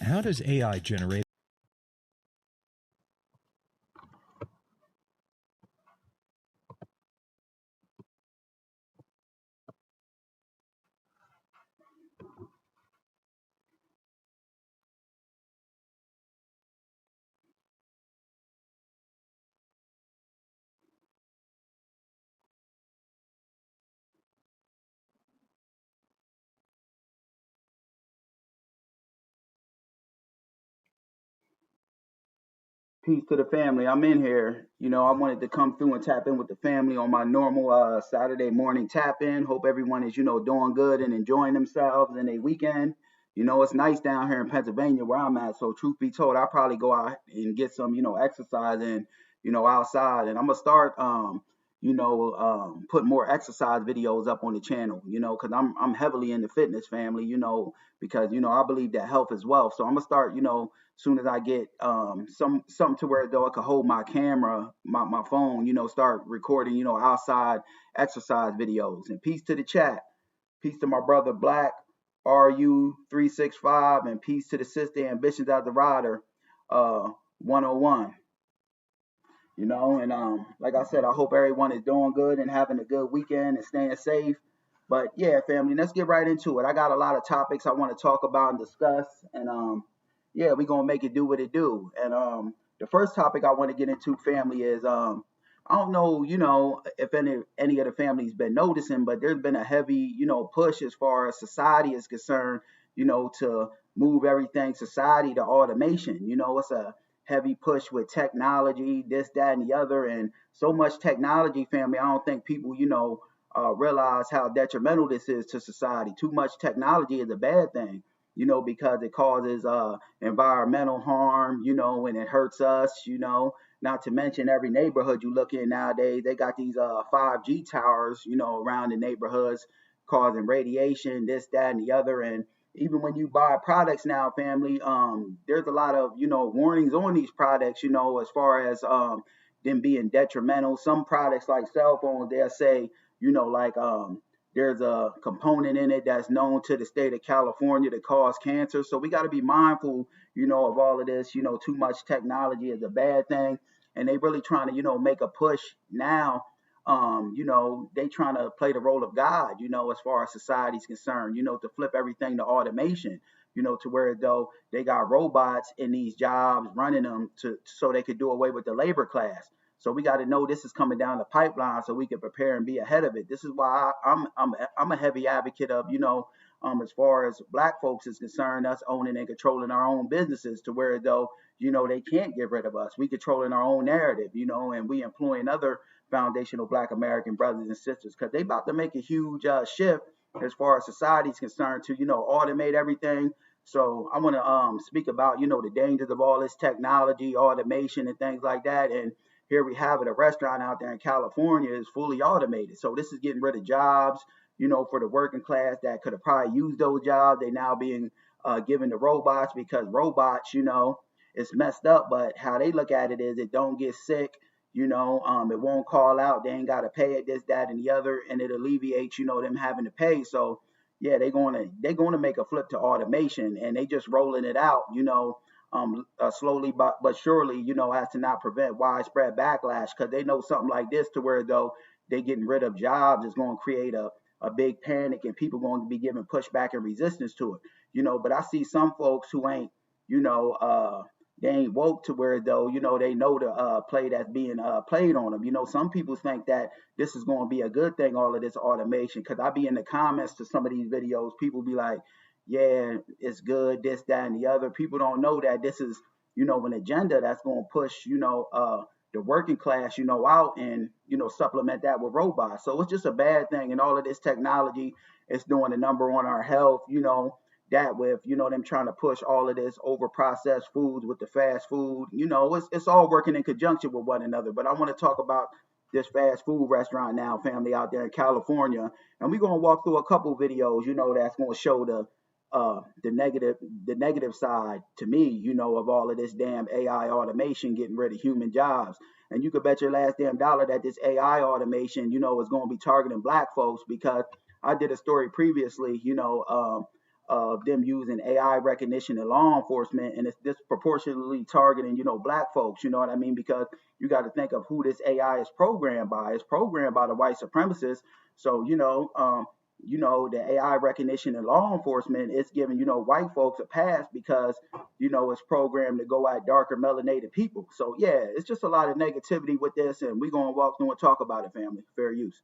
How does AI generate? Peace to the family. I'm in here. I wanted to come through and tap in with the family on my normal Saturday morning tap in. Hope everyone is, doing good and enjoying themselves in a weekend. It's nice down here in Pennsylvania where I'm at. So truth be told, I'll probably go out and get some, exercise in, outside. And I'm gonna start put more exercise videos up on the channel, because I'm heavily in the fitness family, because I believe that health is wealth. So I'm gonna start, soon as I get something to where though I could hold my camera, my phone, start recording, outside exercise videos. And peace to the chat. Peace to my brother Black RU365, and peace to the sister Ambitions as a Rider 101. And like I said, I hope everyone is doing good and having a good weekend and staying safe. But yeah, family, let's get right into it. I got a lot of topics I want to talk about and discuss, and yeah, we're gonna make it do what it do. And the first topic I want to get into, family, is I don't know, if any of the families been noticing, but there's been a heavy, push as far as society is concerned, to move everything society to automation. It's a heavy push with technology, this, that, and the other, and so much technology, family. I don't think people, realize how detrimental this is to society. Too much technology is a bad thing, because it causes environmental harm, and it hurts us, Not to mention every neighborhood you look in nowadays, they got these 5G towers, around the neighborhoods causing radiation, this, that, and the other, and even when you buy products now, family, there's a lot of warnings on these products, as far as them being detrimental. Some products like cell phones, they'll say, like there's a component in it that's known to the state of California to cause cancer. So we got to be mindful, of all of this. Too much technology is a bad thing, and they really trying to, make a push now. They trying to play the role of God, as far as society's concerned, to flip everything to automation, to where though they got robots in these jobs running them to so they could do away with the labor class. So we got to know this is coming down the pipeline so we can prepare and be ahead of it. This is why I'm a heavy advocate of, as far as black folks is concerned, us owning and controlling our own businesses, to where though, they can't get rid of us. We controlling our own narrative, and we employing other foundational black American brothers and sisters, because they about to make a huge shift as far as society is concerned to, automate everything. So I want to speak about, the dangers of all this technology, automation, and things like that. And here we have it, a restaurant out there in California is fully automated. So this is getting rid of jobs, for the working class that could have probably used those jobs. They now being given to robots, because robots, it's messed up. But how they look at it is it don't get sick, it won't call out. They ain't got to pay it, this, that, and the other, and it alleviates, them having to pay. So yeah, they're gonna make a flip to automation, and they just rolling it out, slowly but surely, as to not prevent widespread backlash, because they know something like this, to where though they getting rid of jobs is going to create a big panic, and people going to be giving pushback and resistance to it, But I see some folks who ain't, you know, they ain't woke to where though, they know the play that's being played on them. Some people think that this is going to be a good thing, all of this automation, because I be in the comments to some of these videos, people be like, yeah, it's good, this, that, and the other. People don't know that this is, an agenda that's going to push, the working class, out, and, supplement that with robots. So it's just a bad thing. And all of this technology is doing a number on our health, that with, them trying to push all of this over processed foods with the fast food, it's all working in conjunction with one another. But I want to talk about this fast food restaurant now, family, out there in California. And we're going to walk through a couple videos, that's going to show the negative side to me, of all of this damn AI automation getting rid of human jobs. And you could bet your last damn dollar that this AI automation, is going to be targeting black folks, because I did a story previously, of them using AI recognition in law enforcement, and it's disproportionately targeting, black folks. You know what I mean? Because you got to think of who this AI is programmed by. It's programmed by the white supremacists. So, the AI recognition in law enforcement is giving, white folks a pass because, it's programmed to go at darker melanated people. So yeah, it's just a lot of negativity with this, and we're gonna walk through and talk about it, family. Fair use.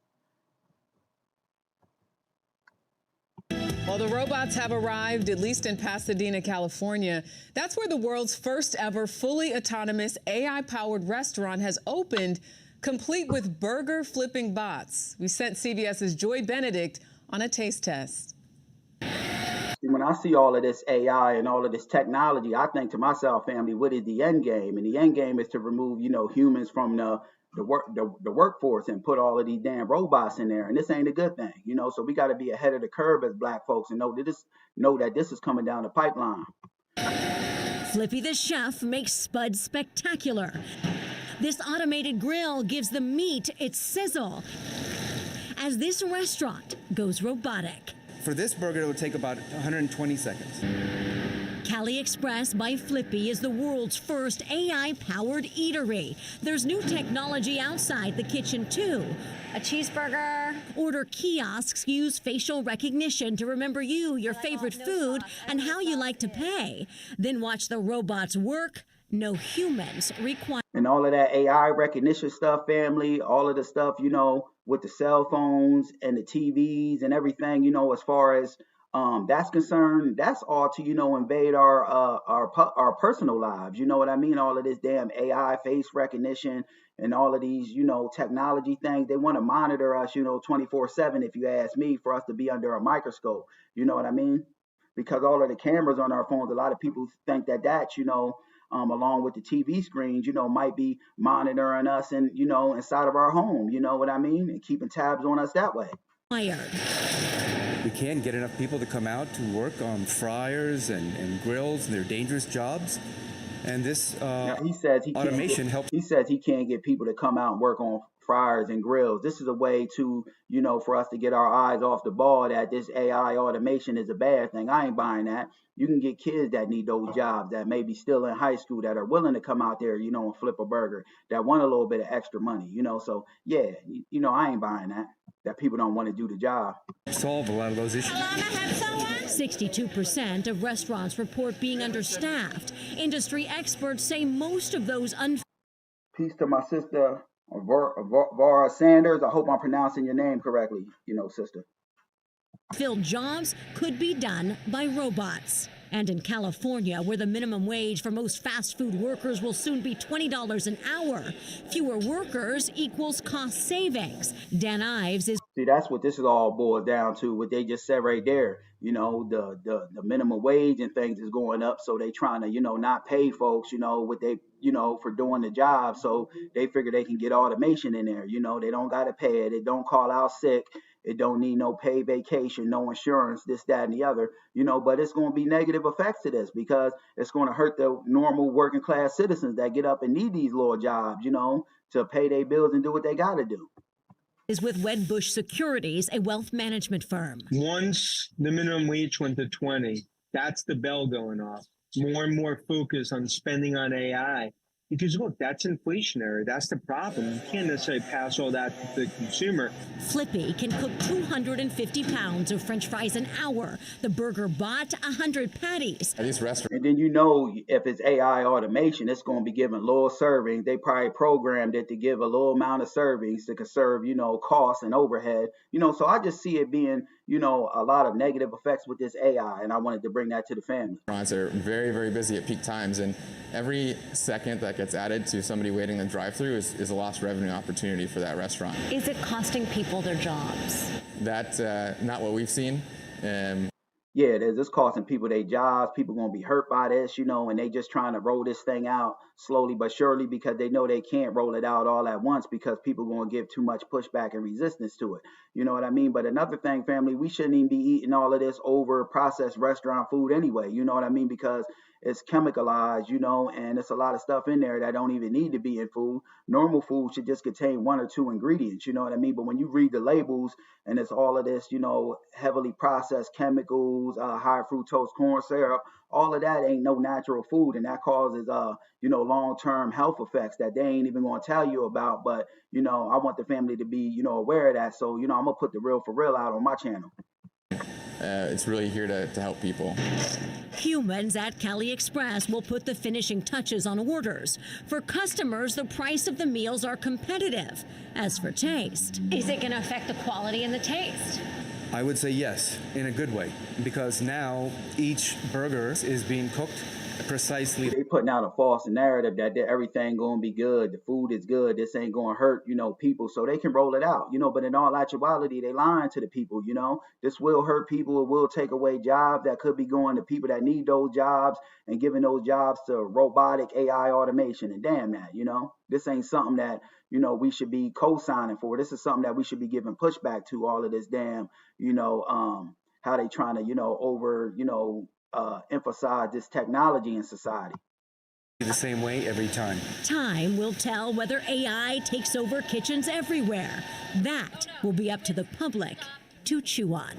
Well, the robots have arrived, at least in Pasadena, California. That's where the world's first ever fully autonomous AI-powered restaurant has opened, complete with burger flipping bots. We sent CBS's Joy Benedict on a taste test. When I see all of this AI and all of this technology, I think to myself, family, what is the end game? And the end game is to remove, humans from the workforce and put all of these damn robots in there. And this ain't a good thing, so we got to be ahead of the curve as black folks and know that this is coming down the pipeline. Flippy the chef makes Spud spectacular. This automated grill gives the meat its sizzle as this restaurant goes robotic. For this burger, it would take about 120 seconds. Cali Express by Flippy is the world's first AI-powered eatery. There's new technology outside the kitchen, too. A cheeseburger. Order kiosks use facial recognition to remember you, your favorite food, and how you like to pay. Then watch the robots work. No humans required. And all of that AI recognition stuff, family, all of the stuff, with the cell phones and the TVs and everything, as far as that's concerned, that's all to, invade our personal lives. You know what I mean? All of this damn AI face recognition and all of these, technology things, they want to monitor us, 24/7, if you ask me, for us to be under a microscope. You know what I mean? Because all of the cameras on our phones, a lot of people think that, along with the TV screens, might be monitoring us and, inside of our home, you know what I mean? And keeping tabs on us that way. We can't get enough people to come out to work on fryers and grills and their dangerous jobs. And this automation helps. He says he can't get people to come out and work on fryers and grills. This is a way to, for us to get our eyes off the ball that this AI automation is a bad thing. I ain't buying that. You can get kids that need those jobs that may be still in high school that are willing to come out there, and flip a burger, that want a little bit of extra money, So, yeah, I ain't buying that people don't want to do the job. Solve a lot of those issues. 62% of restaurants report being understaffed. Industry experts say most of those Peace to my sister, Vara Sanders. I hope I'm pronouncing your name correctly, sister. filled jobs could be done by robots. And in California, where the minimum wage for most fast food workers will soon be $20 an hour, fewer workers equals cost savings. Dan Ives is... See, that's what this is all boiled down to, what they just said right there. The minimum wage and things is going up, so they trying to, not pay folks, what they, for doing the job. So they figure they can get automation in there. They don't got to pay it. They don't call out sick. It don't need no paid vacation, no insurance, this, that, and the other, but it's going to be negative effects to this because it's going to hurt the normal working class citizens that get up and need these little jobs, to pay their bills and do what they got to do. Is with Wedbush Securities, a wealth management firm. Once the minimum wage went to 20, that's the bell going off. More and more focus on spending on AI. Because look, that's inflationary. That's the problem. You can't necessarily pass all that to the consumer. Flippy can cook 250 pounds of French fries an hour. The burger bot, 100 patties. And then if it's AI automation, it's going to be giving little servings. They probably programmed it to give a little amount of servings to conserve, costs and overhead. So I just see it being, a lot of negative effects with this AI, and I wanted to bring that to the family. Restaurants are very, very busy at peak times, and every second that gets added to somebody waiting in the drive-thru is a lost revenue opportunity for that restaurant. Is it costing people their jobs? That's not what we've seen. Yeah, this costing people their jobs. People going to be hurt by this, and they just trying to roll this thing out slowly but surely because they know they can't roll it out all at once because people going to give too much pushback and resistance to it. You know what I mean? But another thing, family, we shouldn't even be eating all of this over processed restaurant food anyway. You know what I mean? Because it's chemicalized, and it's a lot of stuff in there that don't even need to be in food. Normal food should just contain 1 or 2 ingredients, you know what I mean? But when you read the labels and it's all of this, heavily processed chemicals foods, high fructose corn syrup. All of that ain't no natural food, and that causes long-term health effects that they ain't even gonna tell you about. But I want the family to be aware of that. So I'm gonna put the Real for Real out on my channel. It's really here to help people. Humans at Cali Express will put the finishing touches on orders. For customers, the price of the meals are competitive. As for taste, Is it going to affect the quality and the taste? I would say yes, in a good way, because now each burger is being cooked precisely. They putting out a false narrative that everything gonna be good, the food is good, this ain't gonna hurt, people, so they can roll it out, but in all actuality, they lying to the people, this will hurt people, it will take away jobs that could be going to people that need those jobs and giving those jobs to robotic AI automation, and damn that, this ain't something that, we should be co-signing for. This is something that we should be giving pushback to, all of this damn, how they trying to, emphasize this technology in society. The same way every time. Time will tell whether AI takes over kitchens everywhere. That will be up to the public to chew on.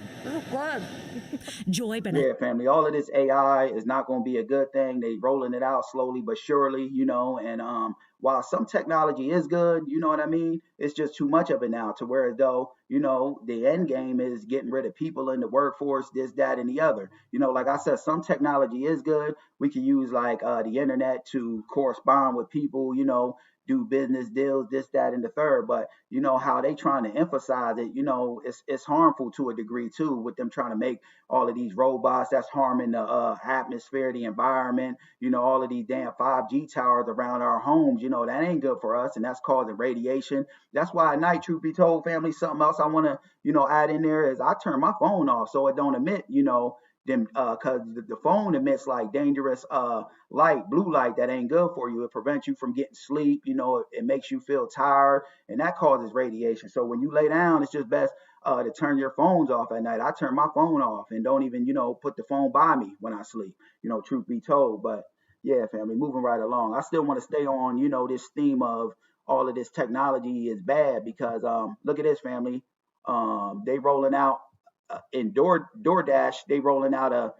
Joy Bennett. Yeah, family, all of this AI is not going to be a good thing. They rolling it out slowly but surely, and while some technology is good, you know what I mean, it's just too much of it now, to where as though, the end game is getting rid of people in the workforce, this, that, and the other. Like I said, some technology is good. We can use like the internet to correspond with people, do business deals, this, that, and the third. But how they trying to emphasize it, it's harmful to a degree too, with them trying to make all of these robots that's harming the atmosphere, the environment, all of these damn 5G towers around our homes, that ain't good for us, and that's causing radiation. That's why at night, truth be told, family, something else I want to add in there is I turn my phone off so it don't emit them, because the phone emits like dangerous light, blue light, that ain't good for you. It prevents you from getting sleep. It makes you feel tired, and that causes radiation. So when you lay down, it's just best to turn your phones off at night. I turn my phone off and don't even put the phone by me when I sleep. Truth be told. But yeah, family, moving right along. I still want to stay on this theme of all of this technology is bad, because look at this, family. They rolling out in DoorDash, they rolling out a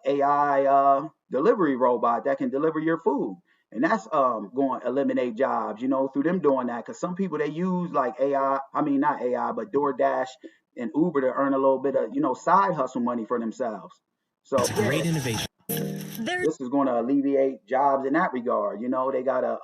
AI delivery robot that can deliver your food, and that's going to eliminate jobs, through them doing that. Because some people, they use like AI, I mean not AI, but DoorDash and Uber to earn a little bit of side hustle money for themselves. So great innovation. This is going to alleviate jobs in that regard. They got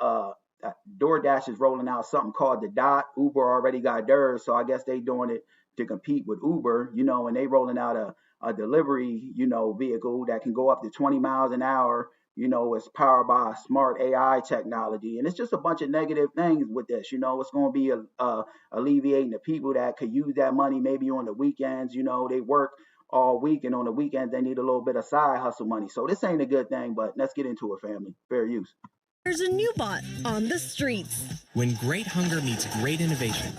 DoorDash is rolling out something called the Dot. Uber already got theirs, so I guess they doing it to compete with Uber, and they rolling out a delivery, vehicle that can go up to 20 miles an hour. It's powered by smart AI technology, and it's just a bunch of negative things with this. It's going to be alleviating the people that could use that money maybe on the weekends. They work all week, and on the weekends they need a little bit of side hustle money. So this ain't a good thing, but let's get into it, family. Fair use. There's a new bot on the streets. When great hunger meets great innovation.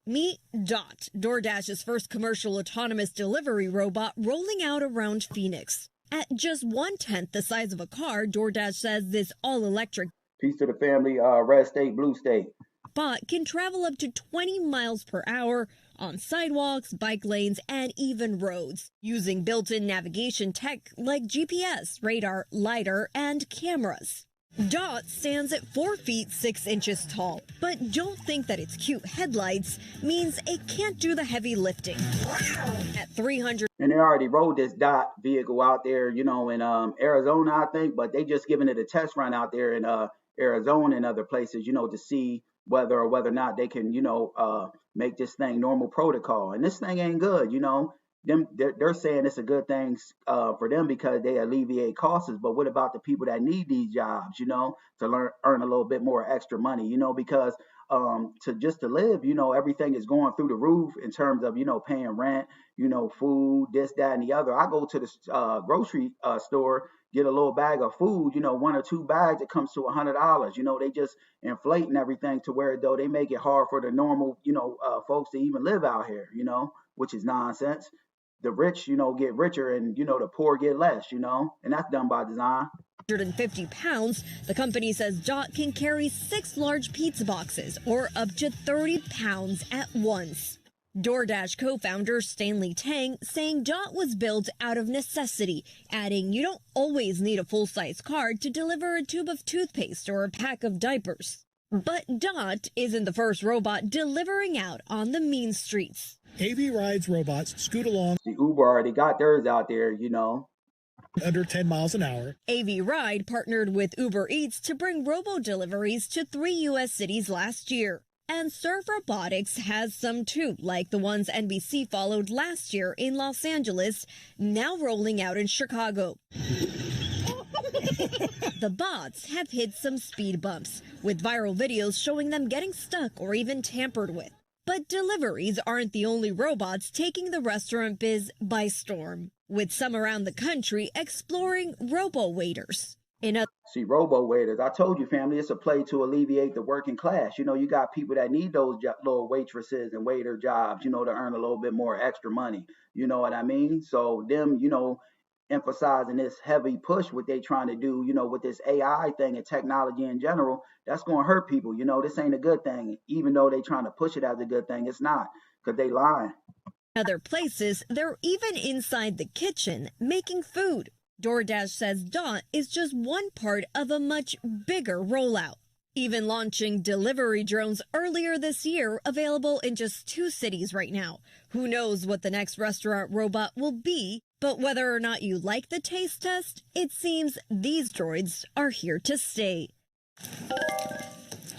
Meet Dot, DoorDash's first commercial autonomous delivery robot, rolling out around Phoenix. At just 1/10 the size of a car, DoorDash says this all-electric Peace to the family, red state, blue state. Bot can travel up to 20 miles per hour on sidewalks, bike lanes, and even roads, using built-in navigation tech like GPS, radar, lidar, and cameras. Dot stands at 4 feet 6 inches tall, but don't think that its cute headlights means it can't do the heavy lifting. At 300, and they already rode this Dot vehicle out there, in Arizona, I think, but they just giving it a test run out there in Arizona and other places, to see whether or not they can, make this thing normal protocol. And this thing ain't good, they're saying it's a good thing for them because they alleviate costs. But what about the people that need these jobs, to earn a little bit more extra money, because to live, everything is going through the roof in terms of, paying rent, food, this, that, and the other. I go to the grocery store, get a little bag of food, 1 or 2 bags, it comes to $100. They just inflating everything to where though they make it hard for the normal, folks to even live out here, which is nonsense. The rich, get richer, and, the poor get less, and that's done by design. 150 pounds, the company says Dot can carry 6 large pizza boxes or up to 30 pounds at once. DoorDash co-founder Stanley Tang saying Dot was built out of necessity, adding you don't always need a full-size cart to deliver a tube of toothpaste or a pack of diapers. But Dot isn't the first robot delivering out on the mean streets. AV Ride's robots scoot along. The Uber already got theirs out there, Under 10 miles an hour. AV Ride partnered with Uber Eats to bring robo-deliveries to 3 U.S. cities last year. And Surf Robotics has some too, like the ones NBC followed last year in Los Angeles, now rolling out in Chicago. The bots have hit some speed bumps, with viral videos showing them getting stuck or even tampered with. But deliveries aren't the only robots taking the restaurant biz by storm, with some around the country exploring robo-waiters. See, robo-waiters, I told you, family, it's a play to alleviate the working class. You got people that need those little waitresses and waiter jobs, to earn a little bit more extra money. You know what I mean? So them, emphasizing this heavy push, what they trying to do, with this AI thing and technology in general, that's going to hurt people. This ain't a good thing. Even though they trying to push it as a good thing, it's not, because they lying. Other places, they're even inside the kitchen making food. DoorDash says Dot is just one part of a much bigger rollout. Even launching delivery drones earlier this year, available in just 2 cities right now. Who knows what the next restaurant robot will be, but whether or not you like the taste test, it seems these droids are here to stay.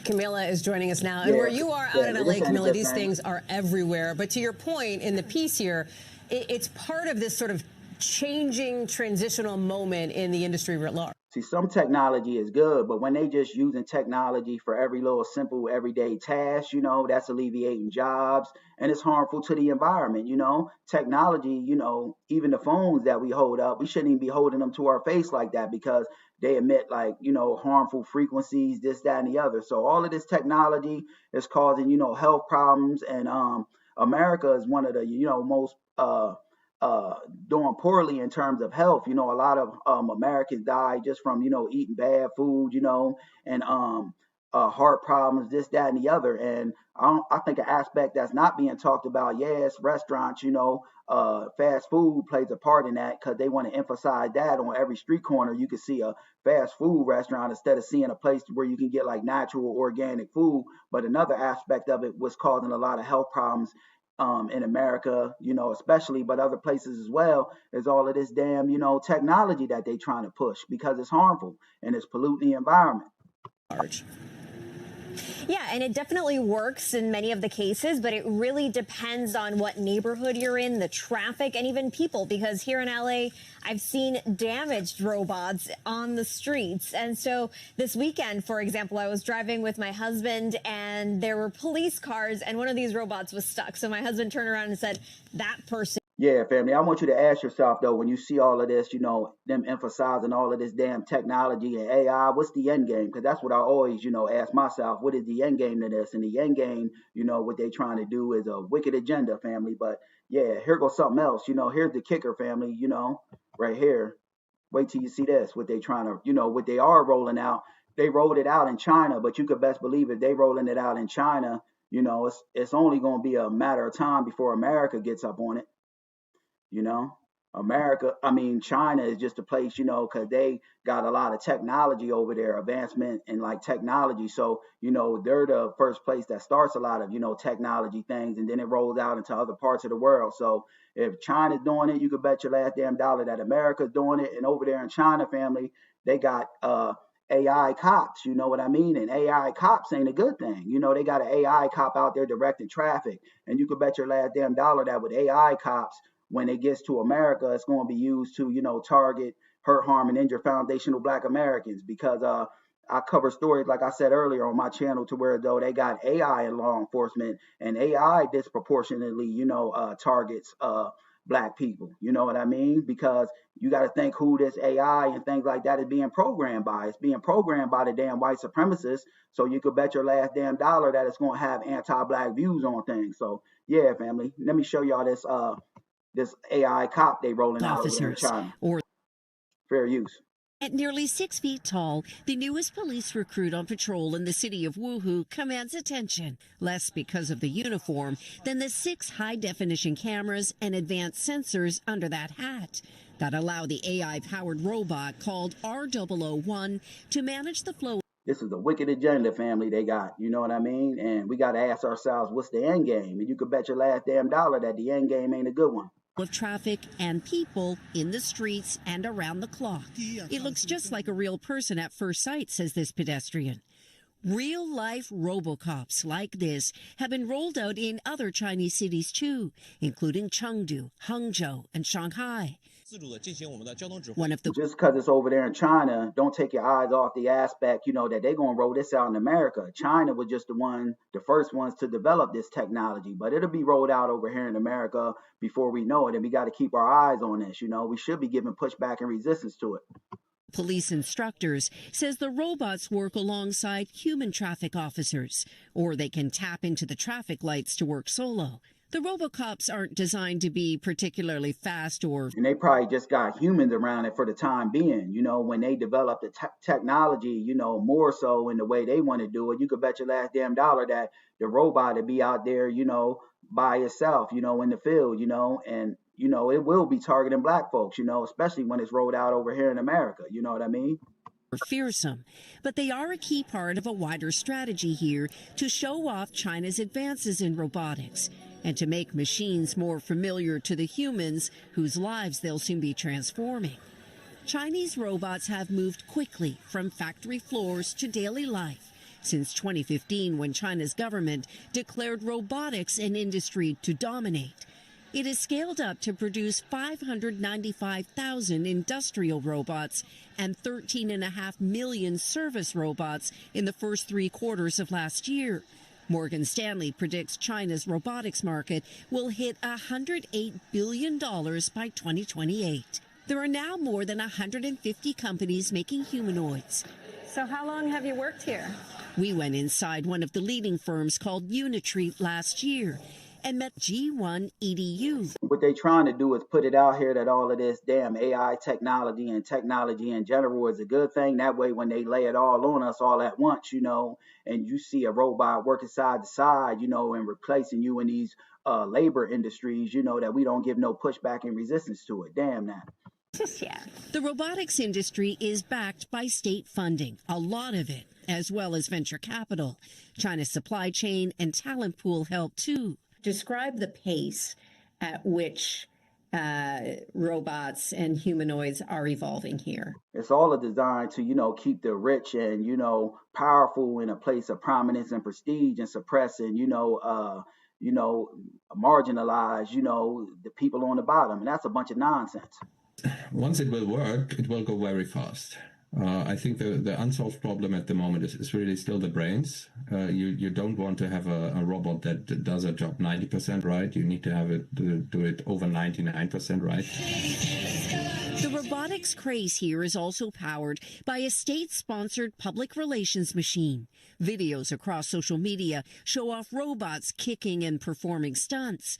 Camila is joining us now. And where you are out in LA, Camila, these things are everywhere. But to your point in the piece here, it's part of this sort of changing transitional moment in the industry writ large. See, some technology is good, but when they just using technology for every little simple everyday task, that's alleviating jobs and it's harmful to the environment. Technology, even the phones that we hold up, we shouldn't even be holding them to our face like that because they emit harmful frequencies, this, that, and the other. So all of this technology is causing, health problems, and America is one of the, most doing poorly in terms of health. A lot of Americans die just from, eating bad food, and heart problems, this, that, and the other. And I think an aspect that's not being talked about, yes, restaurants, fast food plays a part in that because they want to emphasize that on every street corner. You can see a fast food restaurant instead of seeing a place where you can get like natural organic food. But another aspect of it was causing a lot of health problems in America, especially, but other places as well, is all of this damn, technology that they trying to push because it's harmful and it's polluting the environment. Yeah, and it definitely works in many of the cases, but it really depends on what neighborhood you're in, the traffic, and even people, because here in LA, I've seen damaged robots on the streets. And so this weekend, for example, I was driving with my husband and there were police cars and one of these robots was stuck. So my husband turned around and said, that person. Yeah, family, I want you to ask yourself, though, when you see all of this, them emphasizing all of this damn technology and AI, what's the end game? Because that's what I always, ask myself, what is the end game to this? And the end game, what they trying to do is a wicked agenda, family. But yeah, here goes something else. Here's the kicker, family, right here. Wait till you see this, what they trying to, what they are rolling out. They rolled it out in China, but you could best believe it. They rolling it out in China, it's only going to be a matter of time before America gets up on it. China is just a place, because they got a lot of technology over there, advancement in like technology. So, they're the first place that starts a lot of, technology things, and then it rolls out into other parts of the world. So if China's doing it, you could bet your last damn dollar that America's doing it. And over there in China, family, they got AI cops, you know what I mean? And AI cops ain't a good thing. They got an AI cop out there directing traffic. And you could bet your last damn dollar that with AI cops, when it gets to America, it's going to be used to, target, hurt, harm, and injure foundational Black Americans. Because I cover stories, like I said earlier, on my channel to where, though, they got AI in law enforcement, and AI disproportionately, targets Black people. You know what I mean? Because you got to think who this AI and things like that is being programmed by. It's being programmed by the damn white supremacists. So you could bet your last damn dollar that it's going to have anti-Black views on things. So yeah, family, let me show y'all this AI cop they rolling out over in China. Fair use. At nearly 6 feet tall, the newest police recruit on patrol in the city of Wuhu commands attention, less because of the uniform than the 6 high-definition cameras and advanced sensors under that hat that allow the AI-powered robot called R001 to manage the flow. This is a wicked agenda, family, they got, you know what I mean? And we got to ask ourselves, what's the end game? And you could bet your last damn dollar that the end game ain't a good one. Of traffic and people in the streets and around the clock. It looks just like a real person at first sight, says this pedestrian. Real-life robocops like this have been rolled out in other Chinese cities too, including Chengdu, Hangzhou, and Shanghai. Just because it's over there in China, don't take your eyes off the aspect, you know, that they're going to roll this out in America. China was just the first ones to develop this technology, but it'll be rolled out over here in America before we know it. And we got to keep our eyes on this. You know, we should be giving pushback and resistance to it. Police instructors says the robots work alongside human traffic officers, or they can tap into the traffic lights to work solo. The robocops aren't designed to be particularly fast or... And they probably just got humans around it for the time being. You know, when they develop the technology, you know, more so in the way they want to do it, you could bet your last damn dollar that the robot would be out there, you know, by itself, you know, in the field, you know, and, you know, it will be targeting black folks, you know, especially when it's rolled out over here in America. You know what I mean? Fearsome, but they are a key part of a wider strategy here to show off China's advances in robotics and to make machines more familiar to the humans whose lives they'll soon be transforming. Chinese robots have moved quickly from factory floors to daily life since 2015, when China's government declared robotics an industry to dominate. It has scaled up to produce 595,000 industrial robots and 13.5 million service robots in the first 3 quarters of last year. Morgan Stanley predicts China's robotics market will hit $108 billion by 2028. There are now more than 150 companies making humanoids. So how long have you worked here? We went inside one of the leading firms called Unitree last year and met G1 EDU. What they're trying to do is put it out here that all of this damn AI technology and technology in general is a good thing. That way, when they lay it all on us all at once, you know, and you see a robot working side to side, you know, and replacing you in these labor industries, you know, that we don't give no pushback and resistance to it. Damn that. Yeah. The robotics industry is backed by state funding, a lot of it, as well as venture capital. China's supply chain and talent pool help too. Describe the pace at which robots and humanoids are evolving here. It's all designed to, you know, keep the rich and, you know, powerful in a place of prominence and prestige and suppressing, marginalize, you know, the people on the bottom. And that's a bunch of nonsense. Once it will work, it will go very fast. I think the unsolved problem at the moment is really still the brains. You don't want to have a robot that does a job 90% right. You need to have it do it over 99% right. The robotics craze here is also powered by a state-sponsored public relations machine. Videos across social media show off robots kicking and performing stunts.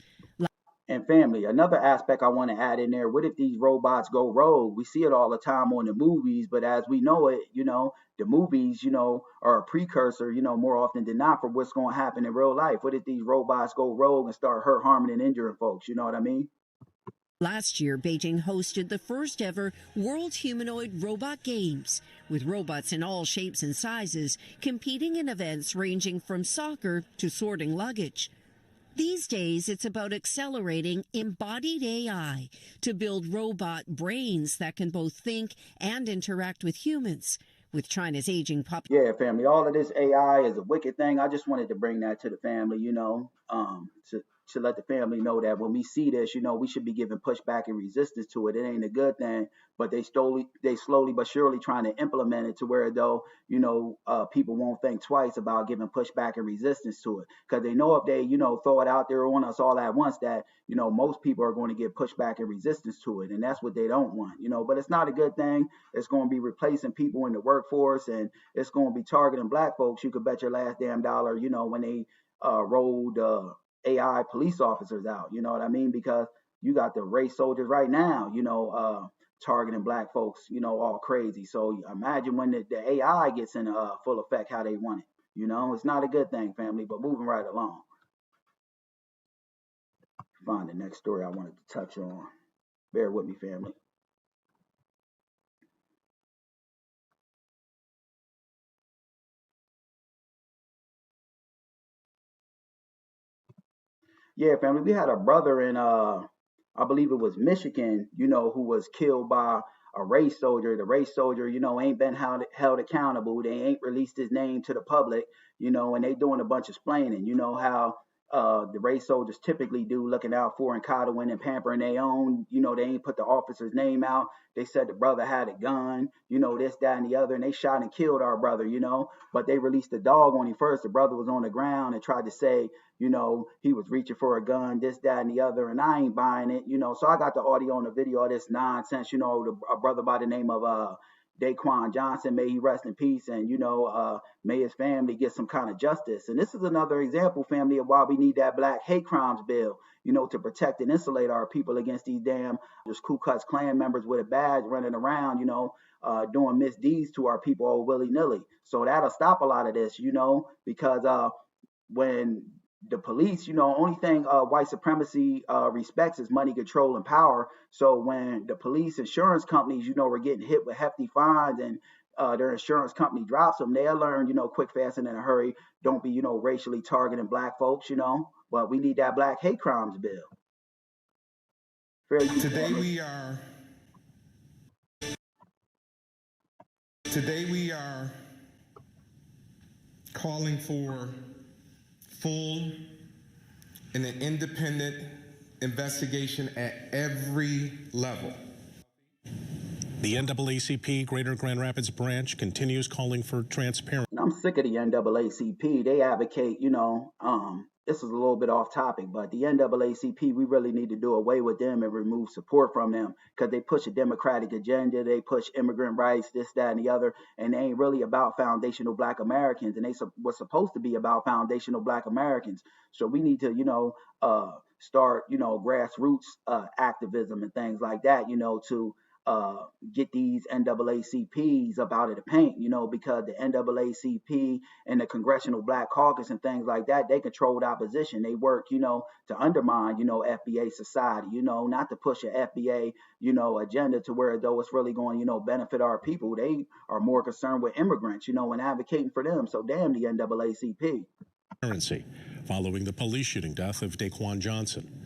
And family, another aspect I want to add in there, what if these robots go rogue? We see it all the time on the movies, but as we know it, you know, the movies, you know, are a precursor, you know, more often than not for what's going to happen in real life. What if these robots go rogue and start hurt, harming, and injuring folks? You know what I mean? Last year, Beijing hosted the first ever World Humanoid Robot Games, with robots in all shapes and sizes competing in events ranging from soccer to sorting luggage. These days, it's about accelerating embodied AI to build robot brains that can both think and interact with humans. With China's aging population. Yeah, family, all of this AI is a wicked thing. I just wanted to bring that to the family, you know, to let the family know that when we see this, you know, we should be giving pushback and resistance to it. It ain't a good thing, but they slowly but surely trying to implement it to where, though, you know, people won't think twice about giving pushback and resistance to it, because they know if they, you know, throw it out there on us all at once, that, you know, most people are going to give pushback and resistance to it, and that's what they don't want, you know. But it's not a good thing. It's going to be replacing people in the workforce, and it's going to be targeting black folks. You could bet your last damn dollar, you know, when they rolled AI police officers out, you know what I mean? Because you got the race soldiers right now, you know, targeting black folks, all crazy. So imagine when the AI gets in full effect, how they want it. It's not a good thing, family, but moving right along. Find the next story I wanted to touch on. Bear with me, family. Yeah, family, we had a brother in I believe it was Michigan, who was killed by a race soldier. The race soldier, ain't been held accountable. They ain't released his name to the public, and they doing a bunch of splaining. You know how the race soldiers typically do, looking out for and coddling and pampering their own. They ain't put the officer's name out. They said the brother had a gun, this, that, and the other, and they shot and killed our brother, but they released the dog on him first. The brother was on the ground and tried to say, he was reaching for a gun, this, that, and the other, and I ain't buying it, So I got the audio and the video of this nonsense, a brother by the name of Daquan Johnson, may he rest in peace, and may his family get some kind of justice. And this is another example, family, of why we need that black hate crimes bill, to protect and insulate our people against these damn Ku Klux Klan members with a badge running around, doing misdeeds to our people all willy-nilly. So that'll stop a lot of this, because when the police, only thing white supremacy respects is money, control, and power. So when the police, insurance companies, were getting hit with hefty fines, and their insurance company drops them, they'll learn, quick, fast, and in a hurry. Don't be, racially targeting black folks, But we need that black hate crimes bill. Today we are calling for full and an independent investigation at every level. The NAACP Greater Grand Rapids branch continues calling for transparency. I'm sick of the NAACP. They advocate, this is a little bit off topic, but the NAACP, we really need to do away with them and remove support from them, because they push a democratic agenda. They push immigrant rights, this, that, and the other, and they ain't really about foundational black Americans, and they were supposed to be about foundational black Americans. So we need to, start, grassroots activism and things like that, to get these NAACPs up out of the paint, because the NAACP and the Congressional Black Caucus and things like that, they control the opposition. They work, to undermine, FBA society, not to push an FBA, agenda to where though it's really going, benefit our people. They are more concerned with immigrants, and advocating for them. So damn the NAACP. Following the police shooting death of Daquan Johnson.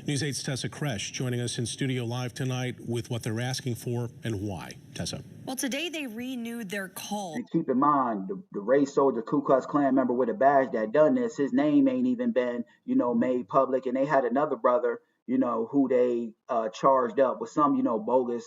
News 8's Tessa Kresh joining us in studio live tonight with what they're asking for and why. Tessa. Well, today they renewed their call. And keep in mind, the race soldier, Ku Klux Klan member with a badge that done this, his name ain't even been, made public. And they had another brother, who they charged up with some, bogus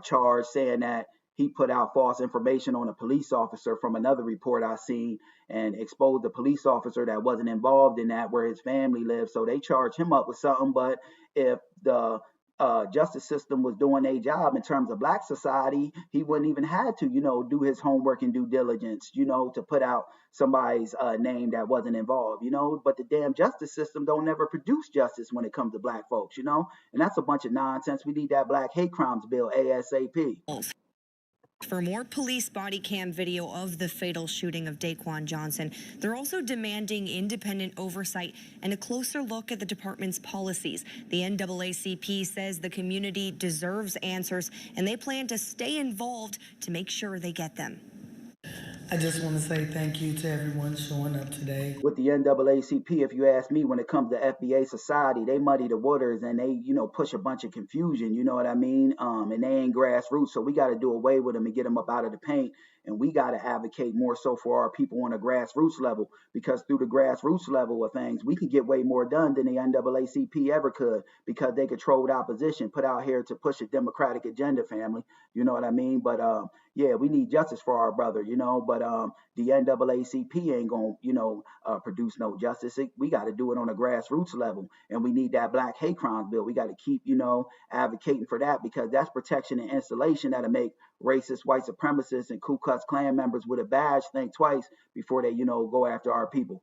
charge, saying that he put out false information on a police officer from another report I seen, and exposed the police officer that wasn't involved in that, where his family lives. So they charged him up with something. But if the justice system was doing a job in terms of black society, he wouldn't even had to, do his homework and due diligence, to put out somebody's name that wasn't involved, But the damn justice system don't never produce justice when it comes to black folks, and that's a bunch of nonsense. We need that black hate crimes bill ASAP. For more police body cam video of the fatal shooting of Daquan Johnson, they're also demanding independent oversight and a closer look at the department's policies. The NAACP says the community deserves answers, and they plan to stay involved to make sure they get them. I just want to say thank you to everyone showing up today. With the NAACP, if you ask me, when it comes to FBA society, they muddy the waters and they, push a bunch of confusion, you know what I mean? And they ain't grassroots, so we got to do away with them and get them up out of the paint. And we got to advocate more so for our people on a grassroots level, because through the grassroots level of things, we can get way more done than the NAACP ever could, because they control the opposition, put out here to push a democratic agenda, family. You know what I mean? But yeah, we need justice for our brother, but the NAACP ain't going to, produce no justice. We got to do it on a grassroots level. And we need that black hate crimes bill. We got to keep, advocating for that, because that's protection and installation that'll make racist, white supremacists, and Ku Klux Klan members with a badge think twice before they, go after our people.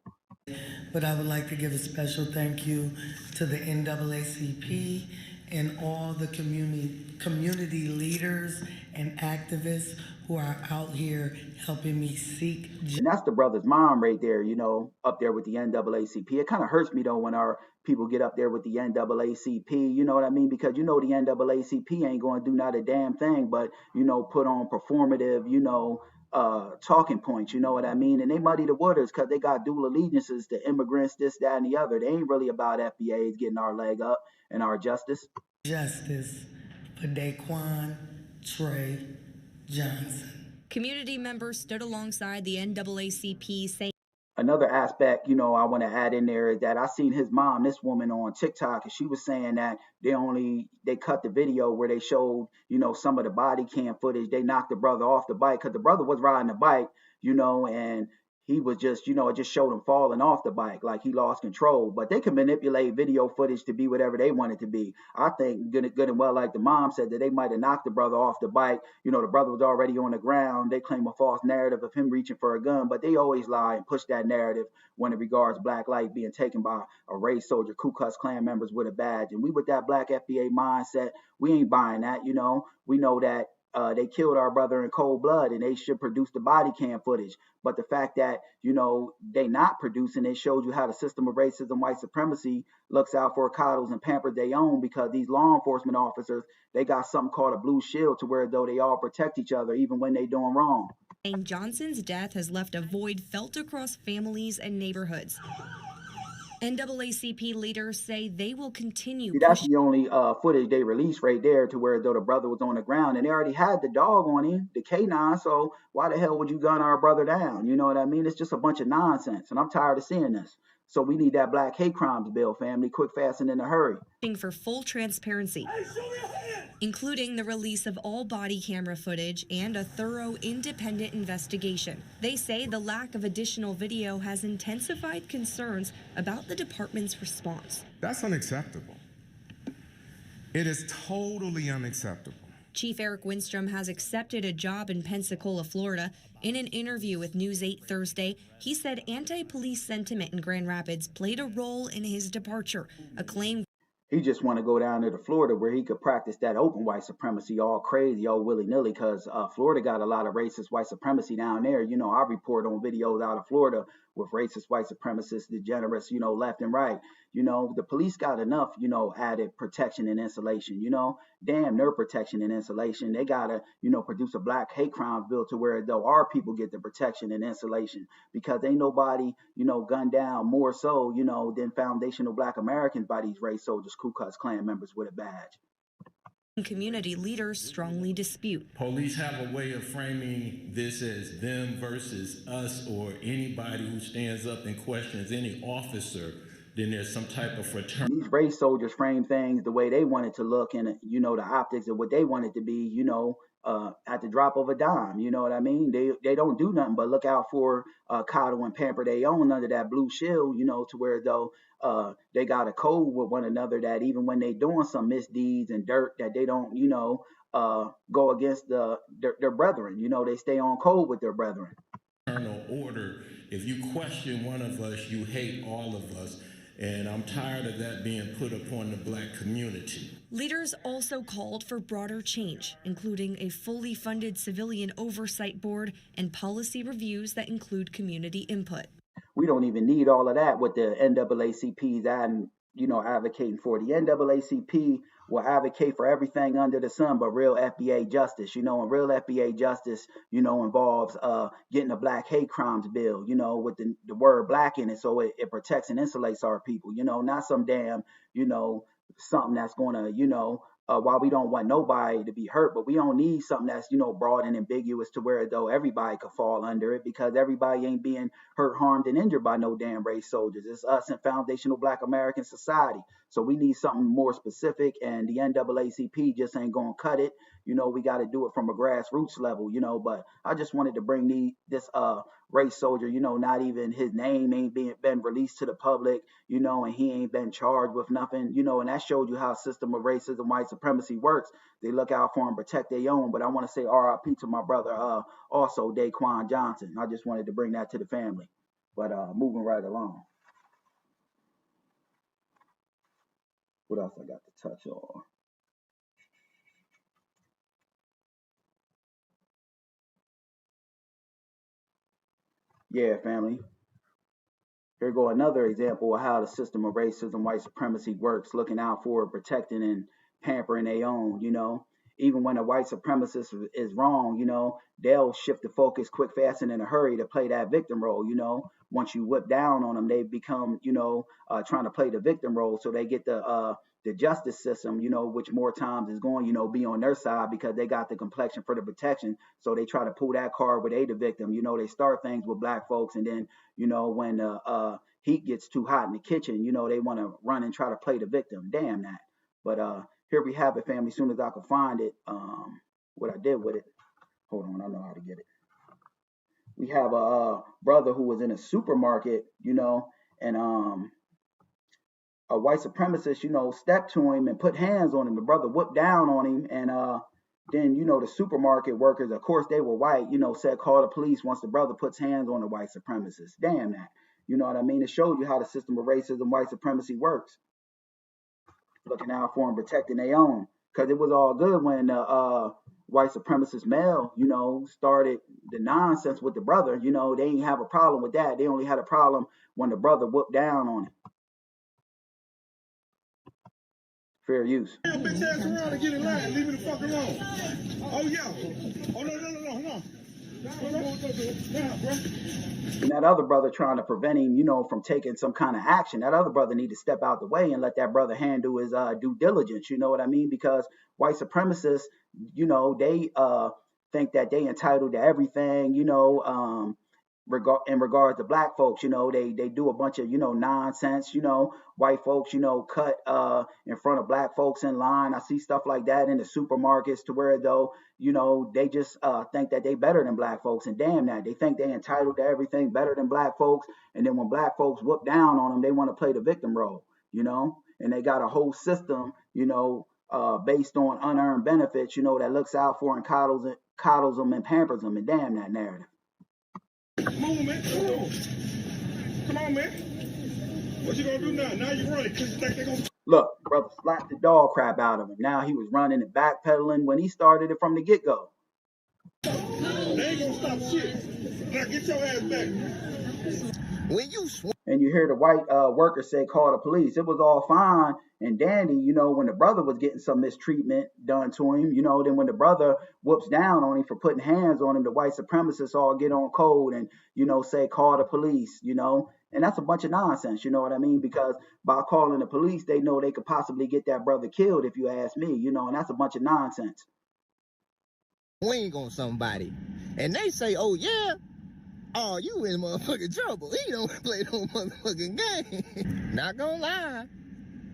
But I would like to give a special thank you to the NAACP and all the community leaders and activists who are out here helping me seek justice. And that's the brother's mom right there, you know, up there with the NAACP. It kind of hurts me though when our people get up there with the NAACP, you know what I mean? Because you know the NAACP ain't going to do not a damn thing but, you know, put on performative, you know, talking points, you know what I mean? And they muddy the waters because they got dual allegiances to immigrants, this, that, and the other. They ain't really about FBAs getting our leg up and our justice. Justice for Daquan Trey Johnson. Community members stood alongside the NAACP saying, another aspect, you know, I want to add in there is that I seen his mom, this woman on TikTok, and she was saying that they cut the video where they showed, you know, some of the body cam footage. They knocked the brother off the bike because the brother was riding the bike, you know, and he was just, you know, it just showed him falling off the bike, like he lost control. But they can manipulate video footage to be whatever they want it to be. I think good and well, like the mom said, that they might have knocked the brother off the bike. You know, the brother was already on the ground. They claim a false narrative of him reaching for a gun, but they always lie and push that narrative when it regards black life being taken by a race soldier, Ku Klux Klan members with a badge. And we with that black FBA mindset, we ain't buying that, you know. We know that they killed our brother in cold blood and they should produce the body cam footage. But the fact that, you know, they not producing it shows you how the system of racism, white supremacy looks out for coddles and pampers they own, because these law enforcement officers, they got something called a blue shield to where though they all protect each other even when they doing wrong. Johnson's death has left a void felt across families and neighborhoods. NAACP leaders say they will continue. See, that's the only footage they released right there, to where though the brother was on the ground and they already had the dog on him, the K9. So why the hell would you gun our brother down? You know what I mean? It's just a bunch of nonsense, and I'm tired of seeing this. So we need that black hate crimes bill, family, quick, fast, and in a hurry. For full transparency, including the release of all body camera footage and a thorough independent investigation. They say the lack of additional video has intensified concerns about the department's response. That's unacceptable. It is totally unacceptable. Chief Eric Winstrom has accepted a job in Pensacola, Florida. In an interview with News 8 Thursday, he said anti-police sentiment in Grand Rapids played a role in his departure, a claim. He just want to go down to Florida where he could practice that open white supremacy all crazy, all willy-nilly, because Florida got a lot of racist white supremacy down there. You know, I report on videos out of Florida with racist white supremacists, degenerates, you know, left and right. You know, the police got enough, you know, added protection and insulation, you know, damn near protection and insulation. They got to, you know, produce a black hate crimes bill to where though our people get the protection and insulation, because ain't nobody, you know, gunned down more so, you know, than foundational black Americans by these race soldiers, Ku Klux Klan members with a badge. Community leaders strongly dispute. Police have a way of framing this as them versus us, or anybody who stands up and questions any officer, then there's some type of fraternity. These race soldiers frame things the way they want it to look, and, you know, the optics of what they want it to be, you know, at the drop of a dime. You know what I mean? They don't do nothing but look out for coddle and pamper they own under that blue shield, you know, to where though they got a code with one another that even when they doing some misdeeds and dirt that they don't, you know, go against their brethren. You know, they stay on code with their brethren. Order. If you question one of us, you hate all of us. And I'm tired of that being put upon the black community. Leaders also called for broader change, including a fully funded civilian oversight board and policy reviews that include community input. We don't even need all of that with the NAACP's and, you know, advocating for. The NAACP will advocate for everything under the sun but real FBA justice, you know, and real FBA justice, you know, involves getting a black hate crimes bill, you know, with the word black in it, so it protects and insulates our people, you know, not some damn, you know, something that's going to, you know, while we don't want nobody to be hurt, but we don't need something that's, you know, broad and ambiguous to where though everybody could fall under it, because everybody ain't being hurt, harmed, and injured by no damn race soldiers. It's us and foundational black American society. So we need something more specific, and the NAACP just ain't gonna cut it. You know, we got to do it from a grassroots level, you know. But I just wanted to bring this race soldier, you know, not even his name ain't been released to the public, you know, and he ain't been charged with nothing, you know, and that showed you how a system of racism, white supremacy works. They look out for and protect their own. But I want to say RIP to my brother, also Daquan Johnson. I just wanted to bring that to the family. But moving right along. What else I got to touch on? Yeah, family. Here go another example of how the system of racism, white supremacy works, looking out for, protecting, and pampering their own, Even when a white supremacist is wrong, they'll shift the focus quick, fast, and in a hurry to play that victim role, Once you whip down on them, they become, trying to play the victim role. So they get the justice system, which more times is going, be on their side because they got the complexion for the protection. So they try to pull that card with they the victim. They start things with black folks, and then, when the heat gets too hot in the kitchen, they want to run and try to play the victim. Damn that. But here we have it, family. As soon as I could find it, what I did with it. Hold on, I know how to get it. We have a brother who was in a supermarket, and a white supremacist, stepped to him and put hands on him. The brother whooped down on him, and then, the supermarket workers, of course, they were white, said call the police once the brother puts hands on the white supremacist. Damn that. You know what I mean? It showed you how the system of racism, white supremacy works. Looking out for them, protecting their own. Because it was all good when white supremacist male, started the nonsense with the brother. They didn't have a problem with that. They only had a problem when the brother whooped down on him. Fair use. Damn bitch ass around and get in line. Leave me the fuck alone. Oh yeah. Oh no. And that other brother trying to prevent him, from taking some kind of action. That other brother need to step out the way and let that brother handle his due diligence. You know what I mean? Because white supremacists, they think that they entitled to everything. In regards to black folks, they do a bunch of nonsense. White folks, cut in front of black folks in line. I see stuff like that in the supermarkets, to where though they just think that they better than black folks, and damn that, they think they entitled to everything, better than black folks. And then when black folks whoop down on them, they want to play the victim role, and they got a whole system, based on unearned benefits, that looks out for and coddles them and pampers them, and damn that narrative. Come on, man. Come on, man. What you gonna do now? Now you running because you think they're gonna... Look, brother slapped the dog crap out of him. Now he was running and backpedaling when he started it from the get-go. They ain't gonna stop shit. Now get your ass back. When you and you hear the white worker say, call the police. It was all fine and dandy, when the brother was getting some mistreatment done to him, then when the brother whoops down on him for putting hands on him, the white supremacists all get on code and, say, call the police, and that's a bunch of nonsense, you know what I mean? Because by calling the police, they know they could possibly get that brother killed, if you ask me, and that's a bunch of nonsense. Wing on somebody, and they say, oh, yeah. Oh, you in motherfucking trouble. He don't play no motherfucking game. Not gonna lie.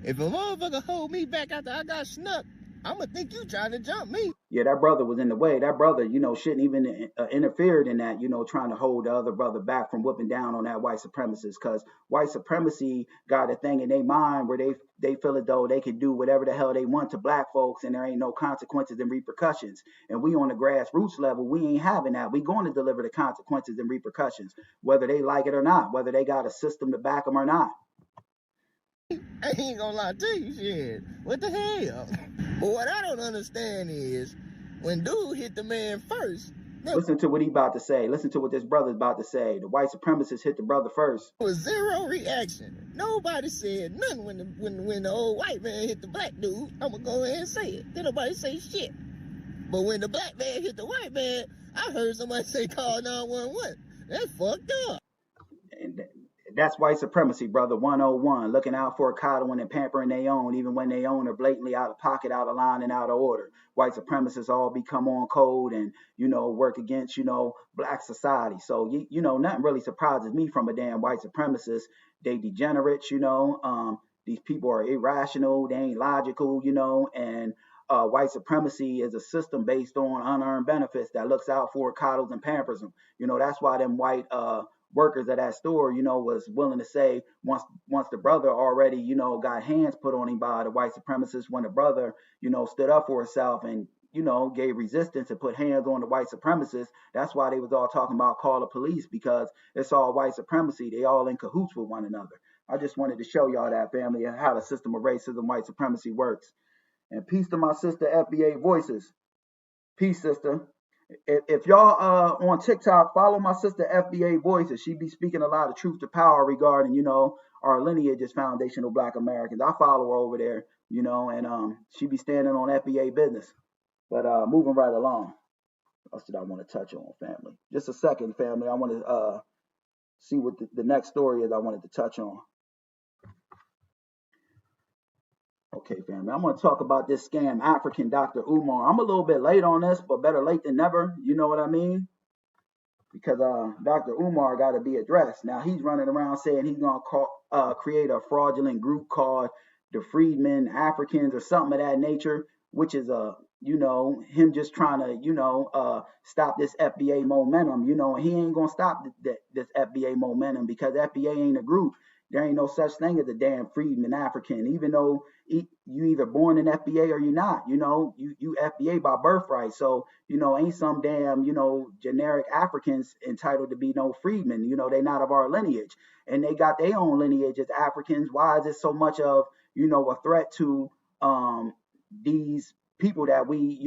If a motherfucker hold me back after I got snuck, I'ma think you trying to jump me. Yeah, that brother was in the way. That brother, shouldn't even interfered in that, trying to hold the other brother back from whipping down on that white supremacist. Because white supremacy got a thing in their mind where they feel as though they can do whatever the hell they want to black folks and there ain't no consequences and repercussions. And we on the grassroots level, we ain't having that. We going to deliver the consequences and repercussions, whether they like it or not, whether they got a system to back them or not. I ain't gonna lie to you, shit. What the hell? But what I don't understand is when dude hit the man first. Listen to what he about to say. Listen to what this brother's about to say. The white supremacist hit the brother first. There was zero reaction. Nobody said nothing when the old white man hit the black dude. I'm gonna go ahead and say it. Didn't nobody say shit. But when the black man hit the white man, I heard somebody say call 911. That's fucked up. And that's white supremacy, brother. 101. Looking out for coddling and pampering their own, even when they own are blatantly out of pocket, out of line, and out of order. White supremacists all become on code and, work against, black society. So, nothing really surprises me from a damn white supremacist. They degenerates, these people are irrational. They ain't logical, and white supremacy is a system based on unearned benefits that looks out for coddles and pampers them. That's why them white workers at that store, was willing to say once the brother already, got hands put on him by the white supremacists, when the brother, stood up for himself and, gave resistance and put hands on the white supremacists, that's why they was all talking about call the police, because it's all white supremacy. They all in cahoots with one another. I just wanted to show y'all that, family, and how the system of racism, white supremacy works. And peace to my sister FBA Voices. Peace, sister. If y'all on TikTok, follow my sister FBA Voices. She be speaking a lot of truth to power regarding, our lineage as foundational Black Americans. I follow her over there, and she be standing on FBA business. But moving right along. What else did I want to touch on, family? Just a second, family. I want to see what the next story is I wanted to touch on. Okay, family. I'm going to talk about this scam African Dr. Umar. I'm a little bit late on this, but better late than never. You know what I mean? Because Dr. Umar got to be addressed. Now, he's running around saying he's going to create a fraudulent group called the Freedmen Africans or something of that nature, which is him just trying to stop this FBA momentum, and he ain't gonna stop this FBA momentum because FBA ain't a group. There ain't no such thing as a damn Freedman African, even though you either born in FBA or you're not. You FBA by birthright, so ain't some damn generic Africans entitled to be no freedmen. They not of our lineage, and they got their own lineage as Africans. Why is it so much of a threat to these people that we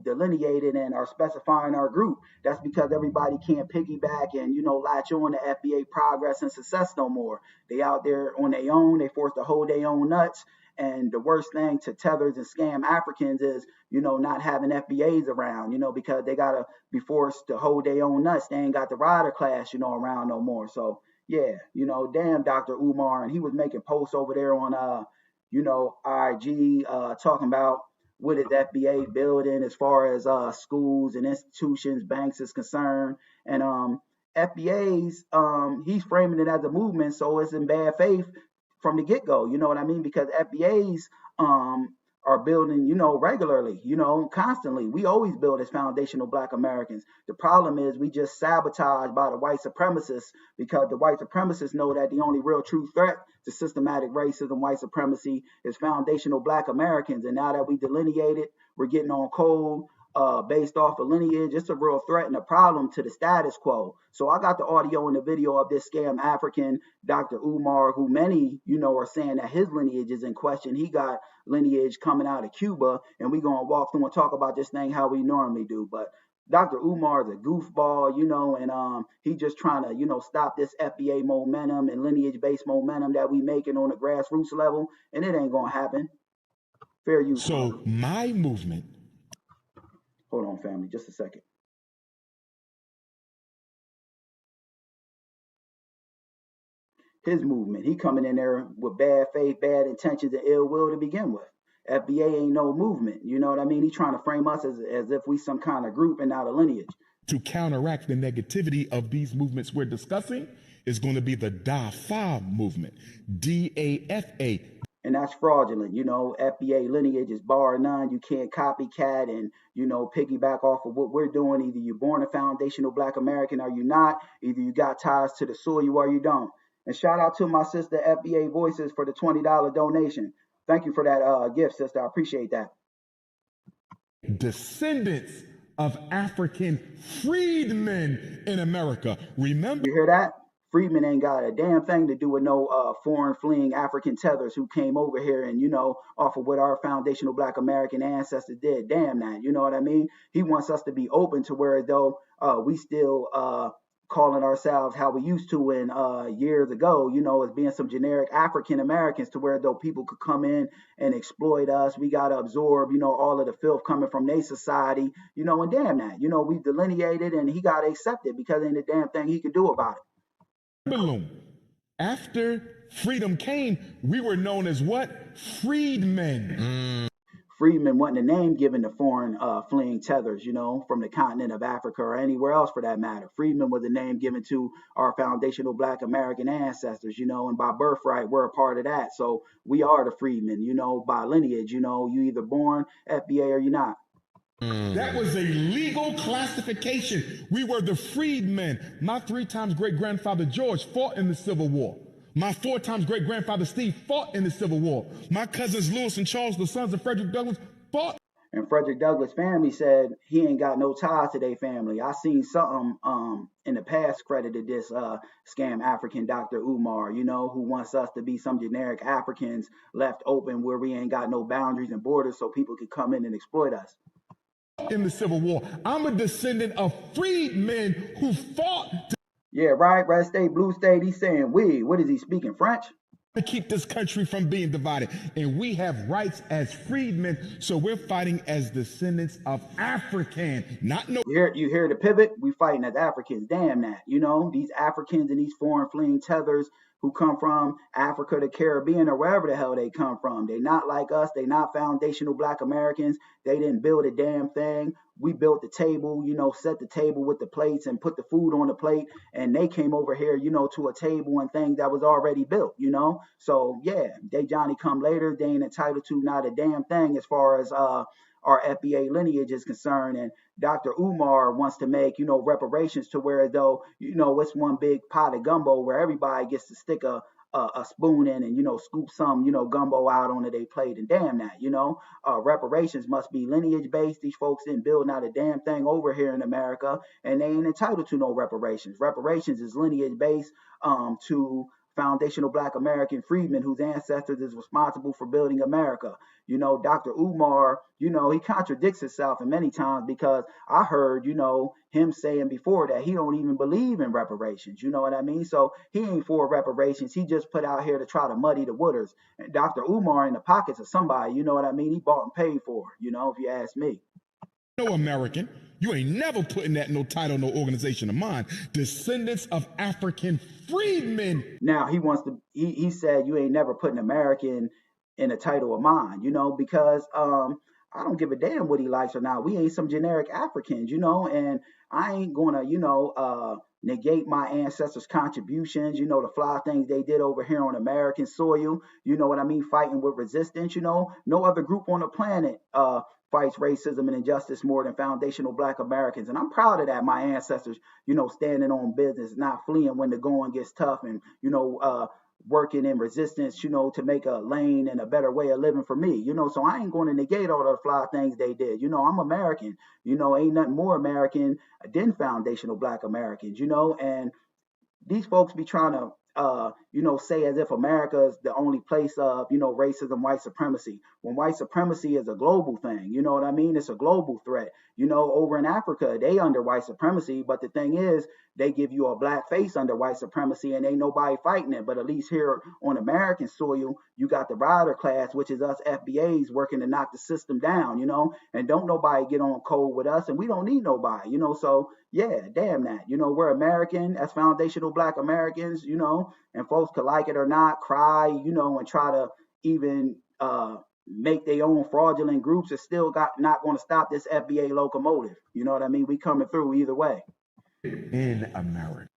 delineated and are specifying our group? That's because everybody can't piggyback and latch on to FBA progress and success no more. They out there on their own. They forced to hold their own nuts. And the worst thing to tethers and scam Africans is not having FBAs around, because they gotta be forced to hold their own nuts. They ain't got the rider class around no more. So yeah, damn Dr. Umar. And he was making posts over there on IG talking about what is FBA building as far as schools and institutions, banks is concerned. And FBAs, he's framing it as a movement, so it's in bad faith from the get-go, you know what I mean? Because FBAs are building, regularly, constantly. We always build as foundational Black Americans. The problem is we just sabotaged by the white supremacists because the white supremacists know that the only real true threat to systematic racism, white supremacy is foundational Black Americans. And now that we delineated, we're getting on code based off of lineage. It's a real threat and a problem to the status quo. So I got the audio and the video of this scam African, Dr. Umar, who many, are saying that his lineage is in question. He got lineage coming out of Cuba, and we're going to walk through and talk about this thing how we normally do. But Dr. Umar is a goofball, and he just trying to, stop this FBA momentum and lineage-based momentum that we making on the grassroots level, and it ain't going to happen. Fair use. So my movement. Hold on, family, just a second. His movement, he coming in there with bad faith, bad intentions, and ill will to begin with. FBA ain't no movement, you know what I mean? He's trying to frame us as if we some kind of group and not a lineage. To counteract the negativity of these movements we're discussing is going to be the DAFA movement, DAFA. And that's fraudulent. FBA lineage is bar none. You can't copycat and, piggyback off of what we're doing. Either you're born a foundational Black American or you're not. Either you got ties to the soil or you don't. And shout out to my sister FBA Voices for the $20 donation. Thank you for that gift, sister. I appreciate that. Descendants of African freedmen in America. Remember? You hear that? Freedmen ain't got a damn thing to do with no foreign fleeing African tethers who came over here and, off of what our foundational Black American ancestors did. Damn that. You know what I mean? He wants us to be open to where though we still calling ourselves how we used to in years ago, as being some generic African Americans, to where though people could come in and exploit us. We got to absorb, all of the filth coming from their society, and damn that, we delineated and he got to accept it because ain't a damn thing he could do about it. After freedom came, we were known as what? Freedmen. Freedmen wasn't a name given to foreign fleeing tethers, from the continent of Africa or anywhere else for that matter. Freedmen was a name given to our foundational Black American ancestors, and by birthright, we're a part of that. So we are the freedmen, by lineage, you either born FBA or you're not. That was a legal classification. We were the freedmen. My 3 times great-grandfather George fought in the Civil War. My 4 times great-grandfather Steve fought in the Civil War. My cousins Lewis and Charles, the sons of Frederick Douglass, fought. And Frederick Douglass' family said he ain't got no ties to their family. I seen something in the past credited this scam African Dr. Umar, who wants us to be some generic Africans left open where we ain't got no boundaries and borders so people could come in and exploit us. in the Civil War. I'm a descendant of freedmen who fought Yeah, right. Red state, blue state. He's saying we. What is he speaking? French? to keep this country from being divided. And we have rights as freedmen, so we're fighting as descendants of African, not no. You hear the pivot? We fighting as Africans. Damn that. You know, these Africans and these foreign fleeing tethers who come from Africa, the Caribbean, or wherever the hell they come from. They not like us. They not foundational Black Americans. They didn't build a damn thing. We built the table, you know, set the table with the plates and put the food on the plate. And they came over here, you know, to a table and things that was already built, you know. So yeah, they Johnny come later. They ain't entitled to not a damn thing as far as our FBA lineage is concerned. And Dr. Umar wants to make, you know, reparations to where though, you know, it's one big pot of gumbo where everybody gets to stick a spoon in and, you know, scoop some, you know, gumbo out onto their plate. And damn that, you know, reparations must be lineage based. These folks didn't build not a damn thing over here in America, and they ain't entitled to no reparations. Reparations is lineage based to foundational Black American freedmen whose ancestors is responsible for building America. You know, Dr. Umar, you know, he contradicts himself in many times because I heard, you know, him saying before that he don't even believe in reparations. You know what I mean? So he ain't for reparations. He just put out here to try to muddy the waters. And Dr. Umar in the pockets of somebody, you know what I mean? He bought and paid for, you know, if you ask me. No American. You ain't never putting that no title, no organization of mine. Descendants of African freedmen. Now he wants to. He said you ain't never put an American in a title of mine, you know, because I don't give a damn what he likes or not. We ain't some generic Africans, you know, and I ain't gonna, you know, negate my ancestors' contributions, you know, the fly things they did over here on American soil. You know what I mean? Fighting with resistance, you know. No other group on the planet fights racism and injustice more than foundational Black Americans. And I'm proud of that. My ancestors, you know, standing on business, not fleeing when the going gets tough and, you know, working in resistance, you know, to make a lane and a better way of living for me, you know. So I ain't going to negate all the fly things they did. You know, I'm American, you know, ain't nothing more American than foundational Black Americans, you know. And these folks be trying to you know, say as if America is the only place of, you know, racism, white supremacy, when white supremacy is a global thing. You know what I mean? It's a global threat. You know, over in Africa, they under white supremacy, but the thing is, they give you a black face under white supremacy and ain't nobody fighting it. But at least here on American soil, you got the rider class, which is us FBAs working to knock the system down, you know, and don't nobody get on cold with us and we don't need nobody, you know. So yeah, damn that. You know, we're American as foundational Black Americans, you know, and folks could like it or not, cry, you know, and try to even make their own fraudulent groups. It's still not going to stop this FBA locomotive. You know what I mean? We coming through either way. In America.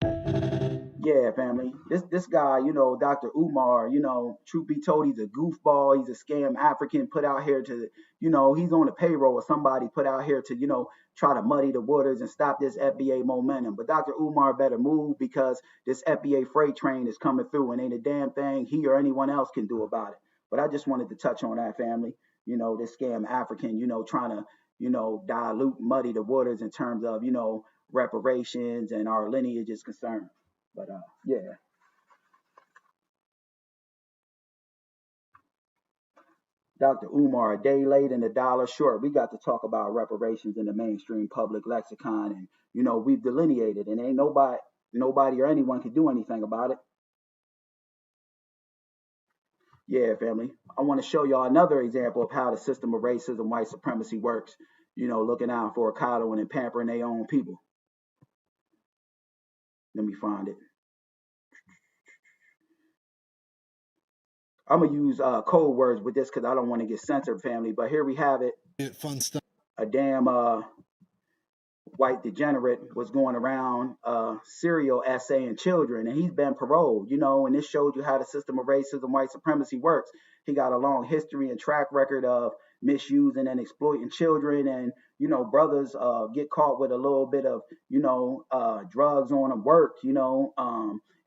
Yeah, family. This guy, you know, Dr. Umar, you know, truth be told, he's a goofball. He's a scam African put out here to, you know, he's on the payroll or somebody put out here to, you know, try to muddy the waters and stop this FBA momentum. But Dr. Umar better move because this FBA freight train is coming through and ain't a damn thing he or anyone else can do about it. But I just wanted to touch on that, family. You know, this scam African, you know, trying to, you know, dilute, muddy the waters in terms of, you know, reparations and our lineage is concerned. But yeah. Dr. Umar, a day late and a dollar short. We got to talk about reparations in the mainstream public lexicon, and you know we've delineated, and ain't nobody or anyone can do anything about it. Yeah, family. I want to show y'all another example of how the system of racism, white supremacy works. You know, looking out for coddling and pampering their own people. Let me find it. I'm gonna use code words with this because I don't want to get censored, family. But here we have it. Fun stuff. A damn white degenerate was going around serial essaying children, and he's been paroled. You know, and this showed you how the system of racism, white supremacy works. He got a long history and track record of misusing and exploiting children, and you know, brothers get caught with a little bit of, you know, drugs on them work, you know,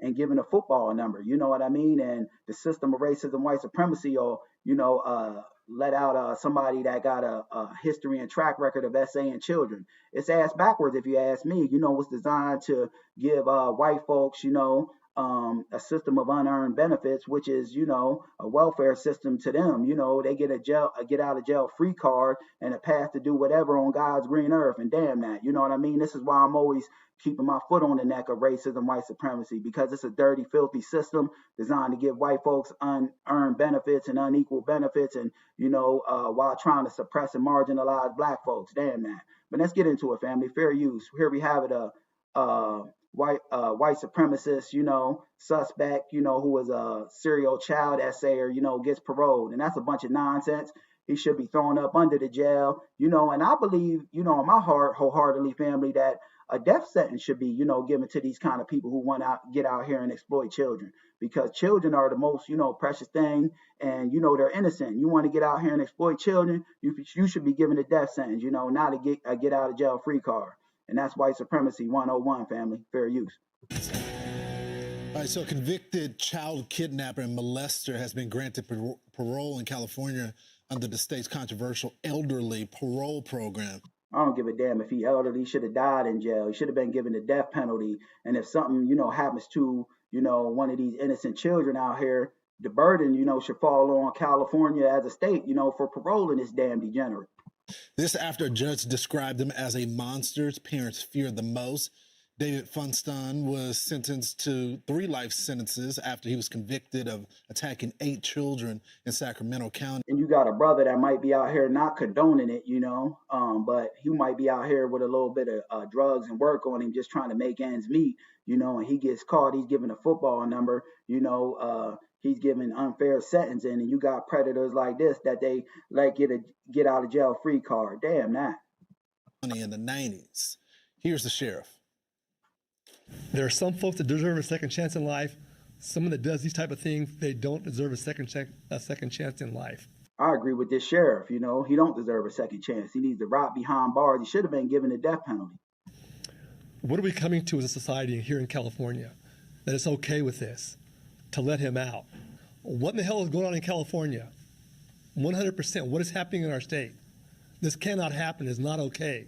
and giving a football number, you know what I mean? And the system of racism, white supremacy, or, you know, let out somebody that got a history and track record of essaying children. It's ass backwards if you ask me. You know, it's designed to give white folks, you know, a system of unearned benefits, which is, a welfare system to them. They get a get out of jail free card and a path to do whatever on God's green earth. And damn that, you know what I mean? This is why I'm always keeping my foot on the neck of racism, white supremacy, because it's a dirty, filthy system designed to give white folks unearned benefits and unequal benefits, and while trying to suppress and marginalize black folks. Damn that. But let's get into it, family. Fair use. Here we have it. White supremacist, suspect, who was a serial child assayer, gets paroled, and that's a bunch of nonsense. He should be thrown up under the jail, and I believe, in my heart, wholeheartedly, family, that a death sentence should be, given to these kind of people who want to get out here and exploit children, because children are the most, precious thing, and they're innocent. You want to get out here and exploit children, you should be given a death sentence, not a get out of jail free card. And that's white supremacy 101, family. Fair use. All right, so a convicted child kidnapper and molester has been granted parole in California under the state's controversial elderly parole program. I don't give a damn if he elderly. He should have died in jail. He should have been given the death penalty. And if something, happens to, one of these innocent children out here, the burden, should fall on California as a state, for paroling this damn degenerate. This after a judge described him as a monster his parents feared the most. David Funston was sentenced to 3 life sentences after he was convicted of attacking 8 children in Sacramento County. And you got a brother that might be out here not condoning it, but he might be out here with a little bit of drugs and work on him, just trying to make ends meet, and he gets caught. He's given a football number, he's given unfair sentencing, and you got predators like this that they get out of jail free card. Damn that. In the 90s. Here's the sheriff. There are some folks that deserve a second chance in life. Someone that does these type of things, they don't deserve a second chance in life. I agree with this sheriff. He don't deserve a second chance. He needs to rot behind bars. He should have been given a death penalty. What are we coming to as a society here in California that it's okay with this, to let him out? What in the hell is going on in California? 100%. What is happening in our state? This cannot happen. It's not okay.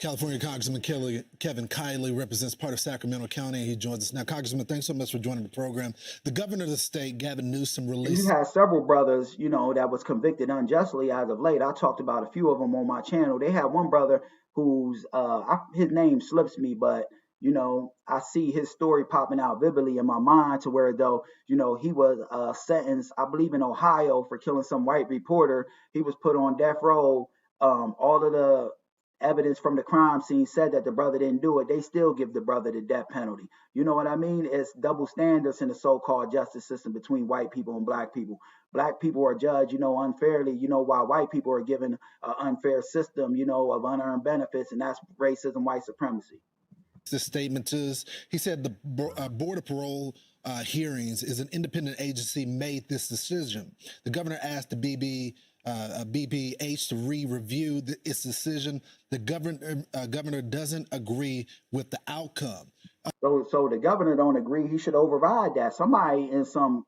California Congressman Kevin Kiley represents part of Sacramento County. He joins us now. Congressman, thanks so much for joining the program. The governor of the state, Gavin Newsom, released... You have several brothers, that was convicted unjustly as of late. I talked about a few of them on my channel. They have one brother who's, his name slips me, but, I see his story popping out vividly in my mind, to where, though, he was sentenced, I believe in Ohio, for killing some white reporter. He was put on death row. All of the evidence from the crime scene said that the brother didn't do it. They still give the brother the death penalty. You know what I mean? It's double standards in the so-called justice system between white people and black people. Black people are judged, unfairly, while white people are given an unfair system, of unearned benefits, and that's racism, white supremacy. This statement is, he said the Board of Parole hearings is an independent agency made this decision. The governor asked the BPH to re-review its decision. The governor doesn't agree with the outcome. So the governor don't agree. He should override that. Somebody in some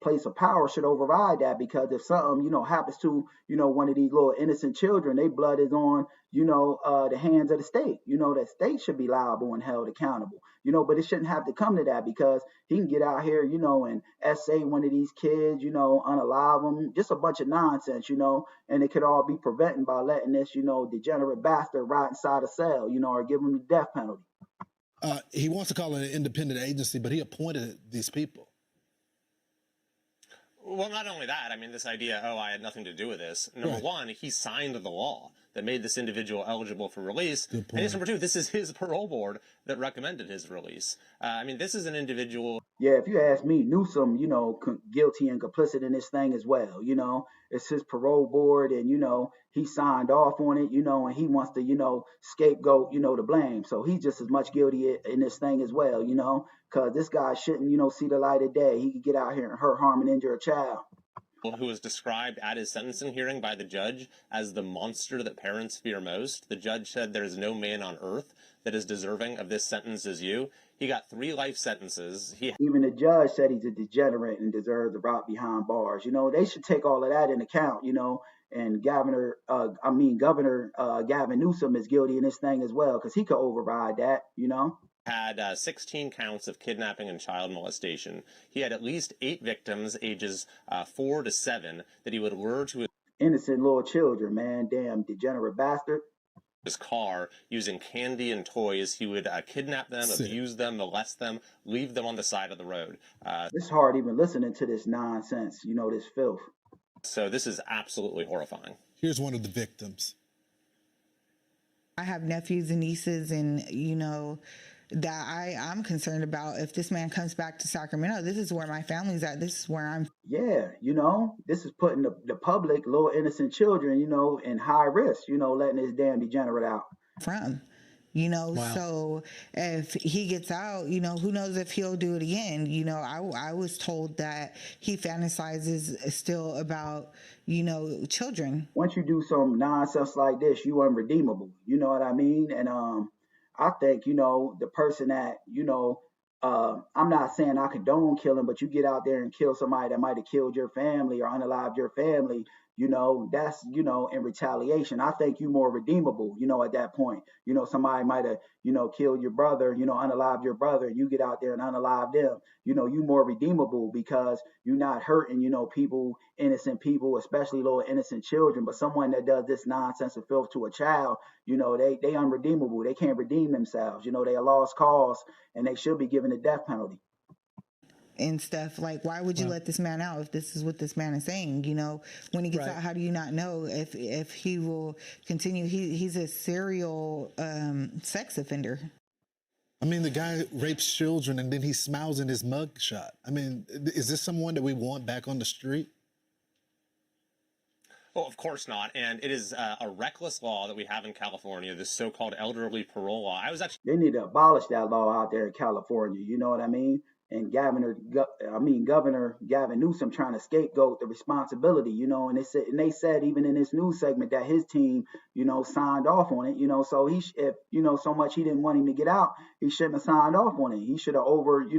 place of power should override that, because if something, happens to, one of these little innocent children, their blood is on, the hands of the state. That state should be liable and held accountable. But it shouldn't have to come to that, because he can get out here, and essay one of these kids, unalive them, just a bunch of nonsense, and it could all be prevented by letting this, degenerate bastard rot inside a cell, or give him the death penalty. He wants to call it an independent agency, but he appointed these people. Well, not only that, I mean, this idea, I had nothing to do with this. Number one, he signed the law that made this individual eligible for release. And number two, this is his parole board that recommended his release. I mean, this is an individual. Yeah, if you ask me, Newsom, guilty and complicit in this thing as well. It's his parole board, and, he signed off on it, and he wants to, scapegoat, the blame. So he's just as much guilty in this thing as well, because this guy shouldn't, see the light of day. He could get out here and hurt, harm, and injure a child. Who was described at his sentencing hearing by the judge as the monster that parents fear most. The judge said there is no man on earth that is deserving of this sentence as you. He got 3 life sentences. Even the judge said he's a degenerate and deserves to rot behind bars. They should take all of that in account, and Governor Gavin Newsom is guilty in this thing as well, because he could override that, Had 16 counts of kidnapping and child molestation. He had at least 8 victims, ages 4 to 7, that he would lure to innocent little children, man. Damn degenerate bastard. His car using candy and toys. He would kidnap them, abuse them, molest them, leave them on the side of the road. It's hard even listening to this nonsense, this filth. So this is absolutely horrifying. Here's one of the victims. I have nephews and nieces, and that I'm concerned about. If this man comes back to Sacramento, this is where my family's at. This is where I'm. Yeah, this is putting the public, little innocent children, in high risk, letting this damn degenerate out. From, Wow. So if he gets out, who knows if he'll do it again. I was told that he fantasizes still about, children. Once you do some nonsense like this, you unredeemable. You know what I mean? And I think, the person that, I'm not saying I condone killing, but you get out there and kill somebody that might have killed your family or unalived your family, that's, in retaliation. I think you more redeemable, at that point. Somebody might have, killed your brother, unalived your brother, and you get out there and unalive them. You more redeemable because you're not hurting, people, innocent people, especially little innocent children. But someone that does this nonsense and filth to a child, they unredeemable. They can't redeem themselves. They a lost cause and they should be given the death penalty. And stuff like, why would you let this man out if this is what this man is saying? When he gets out, how do you not know if he will continue? He's a serial sex offender. I mean, the guy rapes children and then he smiles in his mugshot. I mean, is this someone that we want back on the street? Well, of course not. And it is a reckless law that we have in California, this so-called elderly parole law. They need to abolish that law out there in California. You know what I mean? And Governor Gavin Newsom trying to scapegoat the responsibility, and they said even in this news segment that his team, signed off on it, so if so much he didn't want him to get out, he shouldn't have signed off on it. He should have overrode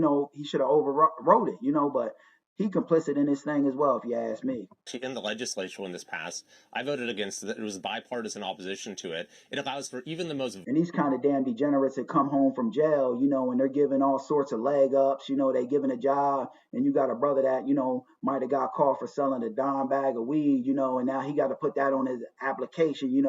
it, but he complicit in this thing as well, if you ask me. In the legislature when this passed, I voted against it. It was bipartisan opposition to it. It allows for even the most... And these kind of damn degenerates that come home from jail, and they're giving all sorts of leg ups, they giving a job, and you got a brother that, might have got caught for selling a dime bag of weed, and now he got to put that on his application,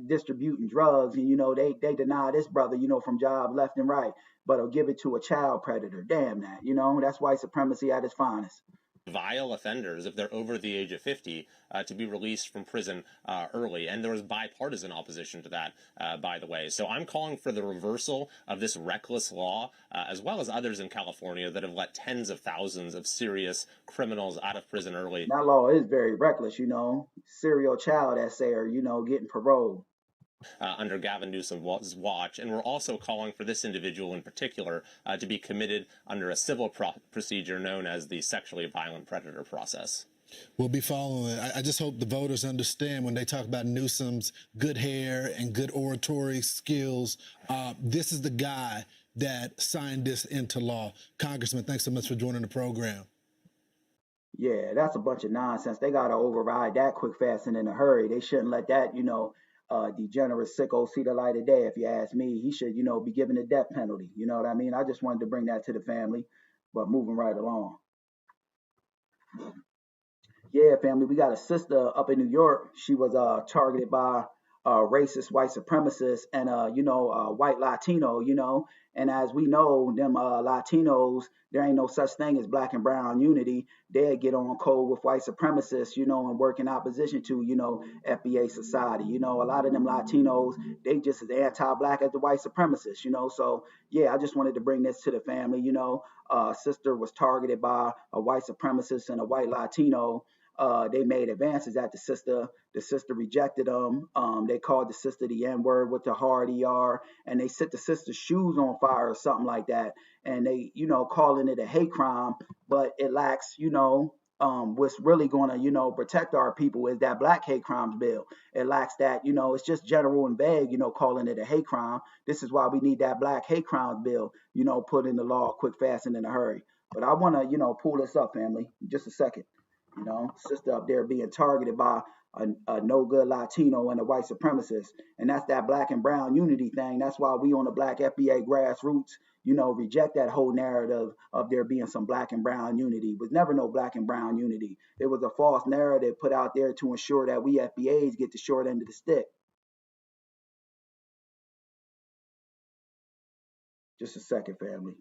distributing drugs, and, they deny this brother, from jobs left and right, but will give it to a child predator. Damn that, that's white supremacy at its finest. Vile offenders, if they're over the age of 50, to be released from prison early. And there was bipartisan opposition to that, by the way. So I'm calling for the reversal of this reckless law, as well as others in California that have let tens of thousands of serious criminals out of prison early. That law is very reckless, serial child essay, getting parole. Under Gavin Newsom's watch, and we're also calling for this individual in particular to be committed under a civil procedure known as the sexually violent predator process. We'll be following it. I just hope the voters understand when they talk about Newsom's good hair and good oratory skills, this is the guy that signed this into law. Congressman, thanks so much for joining the program. Yeah, that's a bunch of nonsense. They got to override that quick, fast, and in a hurry. They shouldn't let that, degenerate sicko see the light of day. If you ask me, he should, be given a death penalty. You know what I mean? I just wanted to bring that to the family, but moving right along. Yeah, family, we got a sister up in New York. She was targeted by racist white supremacists and, white Latino, and as we know, them Latinos, there ain't no such thing as black and brown unity. They get on cold with white supremacists, and work in opposition to, FBA society. A lot of them Latinos, they just as anti-black as the white supremacists, So, yeah, I just wanted to bring this to the family, sister was targeted by a white supremacist and a white Latino. They made advances at the sister. The sister rejected them. They called the sister the N-word with the hard ER, and they set the sister's shoes on fire or something like that. And they, calling it a hate crime, but it lacks, what's really going to, protect our people is that black hate crimes bill. It lacks that, it's just general and vague, calling it a hate crime. This is why we need that black hate crimes bill, put in the law quick, fast, and in a hurry. But I want to, pull this up, family, just a second. Sister up there being targeted by a no good Latino and a white supremacist. And that's that black and brown unity thing. That's why we on the black FBA grassroots, reject that whole narrative of there being some black and brown unity. It was never no black and brown unity. It was a false narrative put out there to ensure that we FBAs get the short end of the stick. Just a second, family.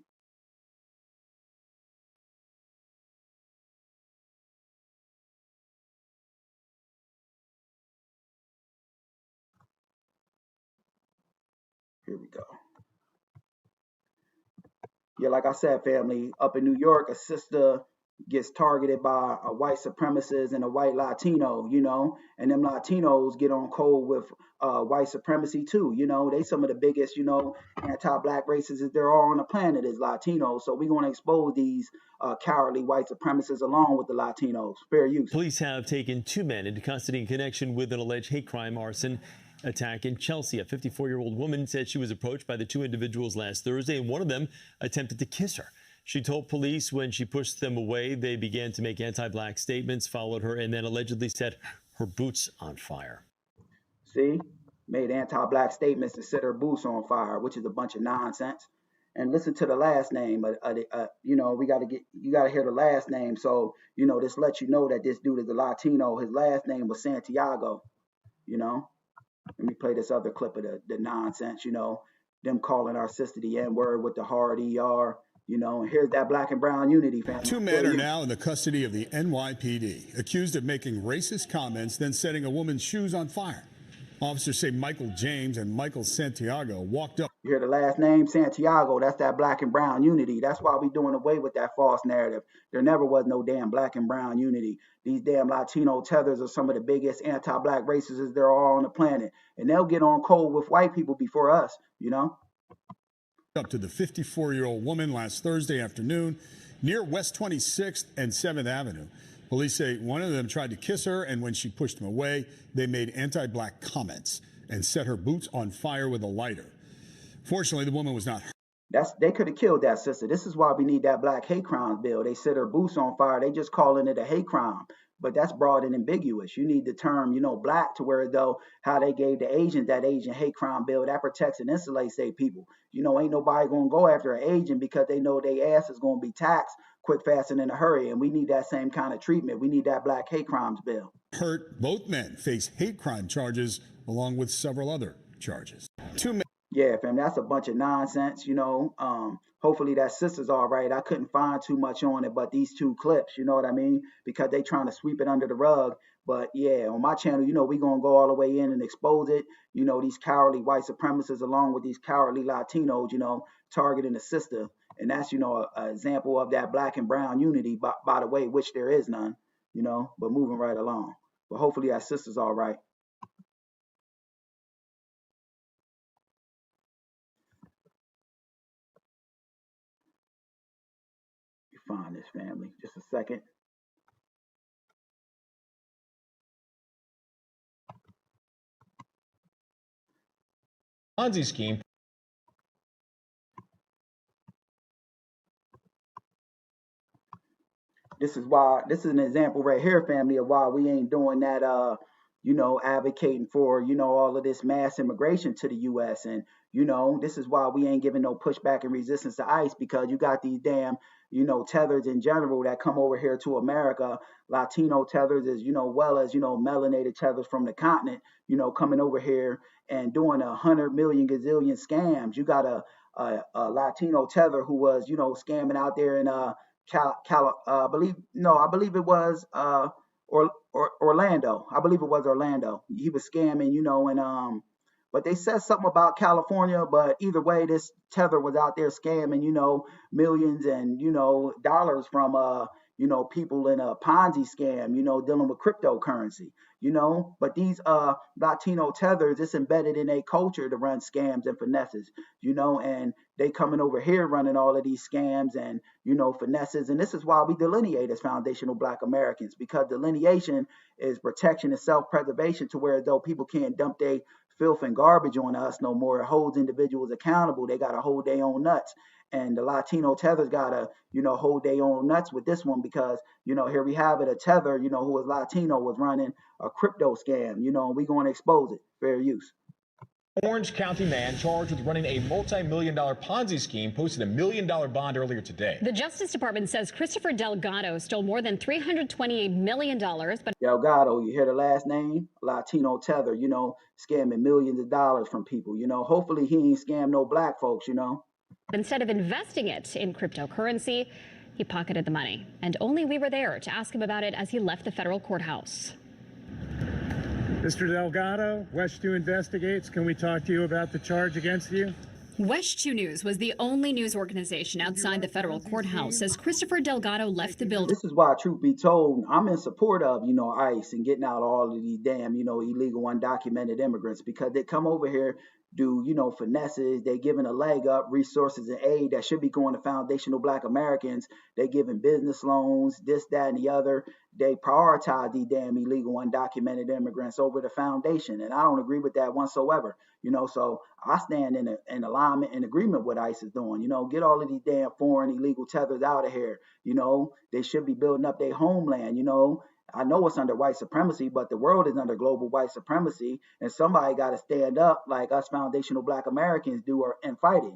Here we go. Yeah, like I said, family, up in New York, a sister gets targeted by a white supremacist and a white Latino, and them Latinos get on cold with white supremacy too. They some of the biggest, anti-black racists there are on the planet is Latinos. So we're going to expose these cowardly white supremacists along with the Latinos. Fair use. Police have taken 2 men into custody in connection with an alleged hate crime arson attack in Chelsea. A 54-year-old woman said she was approached by the 2 individuals last Thursday, and one of them attempted to kiss her. She told police when she pushed them away, they began to make anti-black statements, followed her, and then allegedly set her boots on fire. See? Made anti-black statements to set her boots on fire, which is a bunch of nonsense. And listen to the last name. You got to hear the last name. So, this lets you know that this dude is a Latino. His last name was Santiago, Let me play this other clip of the nonsense, them calling our sister the N-word with the hard ER, and here's that black and brown unity, family. 2 men are now in the custody of the NYPD, accused of making racist comments, then setting a woman's shoes on fire. Officers say Michael James and Michael Santiago walked up. You hear the last name, Santiago, that's that black and brown unity. That's why we doing away with that false narrative. There never was no damn black and brown unity. These damn Latino tethers are some of the biggest anti-black racists there are on the planet. And they'll get on cold with white people before us, Up to the 54-year-old woman last Thursday afternoon near West 26th and 7th Avenue. Police say one of them tried to kiss her, and when she pushed him away, they made anti-black comments and set her boots on fire with a lighter. Fortunately, the woman was not hurt. They could have killed that sister. This is why we need that black hate crimes bill. They set her boots on fire. They just calling it a hate crime. But that's broad and ambiguous. You need the term, black to where, though, how they gave the Asians that Asian hate crime bill, that protects and insulates their people. Ain't nobody going to go after an Asian because they know their ass is going to be taxed quick, fast, and in a hurry. And we need that same kind of treatment. We need that black hate crimes bill. Hurt. Both men face hate crime charges along with several other charges. 2 men. Yeah, fam, that's a bunch of nonsense, Hopefully that sister's all right. I couldn't find too much on it, but these 2 clips, you know what I mean? Because they trying to sweep it under the rug. But yeah, on my channel, we going to go all the way in and expose it. These cowardly white supremacists along with these cowardly Latinos, targeting the sister. And that's, an example of that black and brown unity, by the way, which there is none, but moving right along. But hopefully that sister's all right. Find this, family. Just a second. Ponzi scheme. This is an example right here, family, of why we ain't doing that, advocating for, all of this mass immigration to the U.S. And, this is why we ain't giving no pushback and resistance to ICE, because you got these damn, tethers in general that come over here to America. Latino tethers as, well as, melanated tethers from the continent, coming over here and doing 100 million gazillion scams. You got a Latino tether who was, scamming out there in I believe it was Orlando. I believe it was Orlando. He was scamming, but they said something about California. But either way, this tether was out there scamming, millions and, dollars from, people in a Ponzi scam, dealing with cryptocurrency, but these Latino tethers, it's embedded in a culture to run scams and finesses, and they coming over here running all of these scams and, finesses. And this is why we delineate as foundational Black Americans, because delineation is protection and self-preservation, to where though people can't dump their filth and garbage on us no more. It holds individuals accountable. They got to hold their own nuts. And the Latino Tether's got to, hold their own nuts with this one because, here we have it. A Tether, who was Latino, was running a crypto scam, and we going to expose it. Fair use. Orange County man charged with running a multi-million-dollar Ponzi scheme posted $1 million bond earlier today. The Justice Department says Christopher Delgado stole more than $328 million. But Delgado, you hear the last name? Latino Tether, scamming millions of dollars from people. Hopefully he ain't scammed no black folks, instead of investing it in cryptocurrency, he pocketed the money. And only we were there to ask him about it as he left the federal courthouse. Mr. Delgado, West 2 Investigates. Can we talk to you about the charge against you? West 2 News was the only news organization outside the federal courthouse as Christopher Delgado left the building. This is why, truth be told, I'm in support of, ICE and getting out all of these damn, illegal undocumented immigrants because they come over here, do, finesses, they giving a leg up, resources and aid that should be going to foundational black Americans. They giving business loans, this, that, and the other. They prioritize these damn illegal undocumented immigrants over the foundation. And I don't agree with that whatsoever. So I stand in alignment and agreement with ICE is doing. Get all of these damn foreign illegal tethers out of here. They should be building up their homeland. I know it's under white supremacy, but the world is under global white supremacy, and somebody got to stand up like us foundational black Americans do and fight it,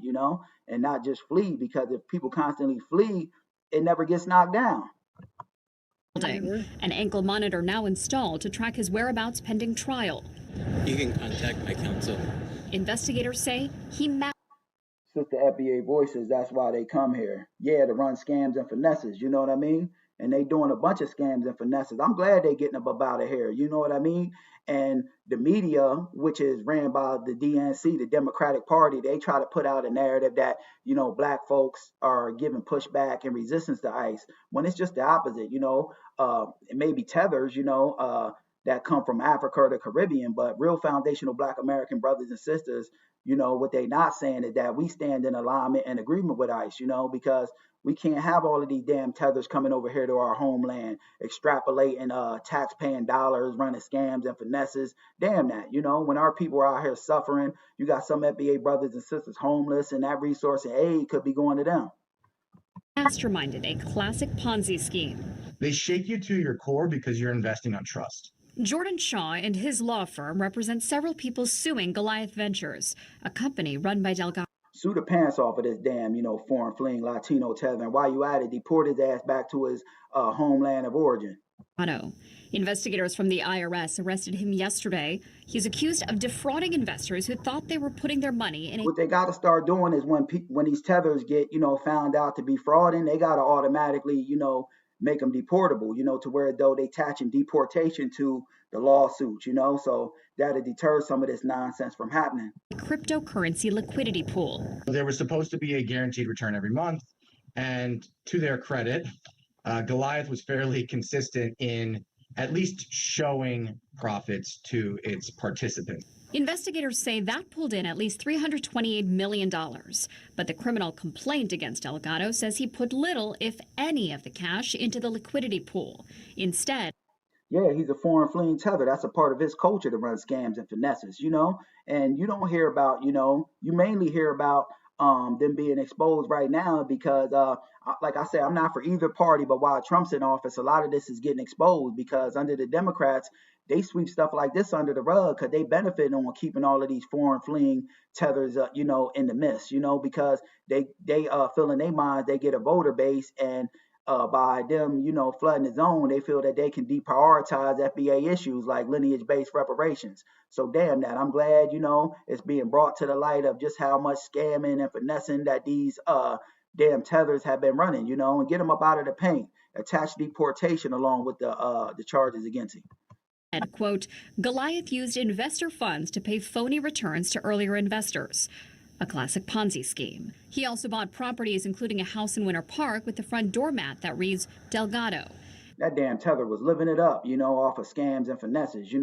and not just flee, because if people constantly flee, it never gets knocked down. An ankle monitor now installed to track his whereabouts pending trial. You can contact my counsel. Investigators say he Sister FBA Voices, that's why they come here. Yeah, to run scams and finesses, you know what I mean? And they doing a bunch of scams and finesses. I'm glad they getting up out of here, you know what I mean? And the media, which is ran by the DNC, the Democratic Party, they try to put out a narrative that, black folks are giving pushback and resistance to ICE, when it's just the opposite, it may be tethers, that come from Africa or the Caribbean, but real foundational black American brothers and sisters, what they not saying is that we stand in alignment and agreement with ICE, because we can't have all of these damn tethers coming over here to our homeland, extrapolating tax-paying dollars, running scams and finesses. Damn that, when our people are out here suffering, you got some FBA brothers and sisters homeless, and that resource and aid could be going to them. masterminded a classic Ponzi scheme. They shake you to your core because you're investing on trust. Jordan Shaw and his law firm represent several people suing Goliath Ventures, a company run by Delgado. Sue the pants off of this damn, foreign fleeing Latino tether. And while you at it, deport his ass back to his homeland of origin. Investigators from the IRS arrested him yesterday. He's accused of defrauding investors who thought they were putting their money in a... What they got to start doing is when these tethers get, found out to be frauding, they got to automatically, make them deportable, to where though they attaching deportation to the lawsuits, so that'll deter some of this nonsense from happening. Cryptocurrency liquidity pool. There was supposed to be a guaranteed return every month, and to their credit, Goliath was fairly consistent in at least showing profits to its participants. Investigators say that pulled in at least $328 million. But the criminal complaint against Delgado says he put little, if any, of the cash into the liquidity pool. Instead, yeah, he's a foreign fleeing tether. That's a part of his culture to run scams and finesses, and you don't hear about, you mainly hear about them being exposed right now because, like I said, I'm not for either party, but while Trump's in office, a lot of this is getting exposed because under the Democrats, they sweep stuff like this under the rug because they benefit on keeping all of these foreign fleeing tethers, in the midst, because they feel in their minds they get a voter base, and by them, flooding the zone, they feel that they can deprioritize FBA issues like lineage-based reparations. So damn that. I'm glad, it's being brought to the light of just how much scamming and finessing that these damn tethers have been running, and get them up out of the paint. Attach deportation along with the charges against him. And, quote, Goliath used investor funds to pay phony returns to earlier investors. A classic Ponzi scheme. He also bought properties, including a house in Winter Park with the front doormat that reads Delgado. That damn tether was living it up, off of scams and finesses,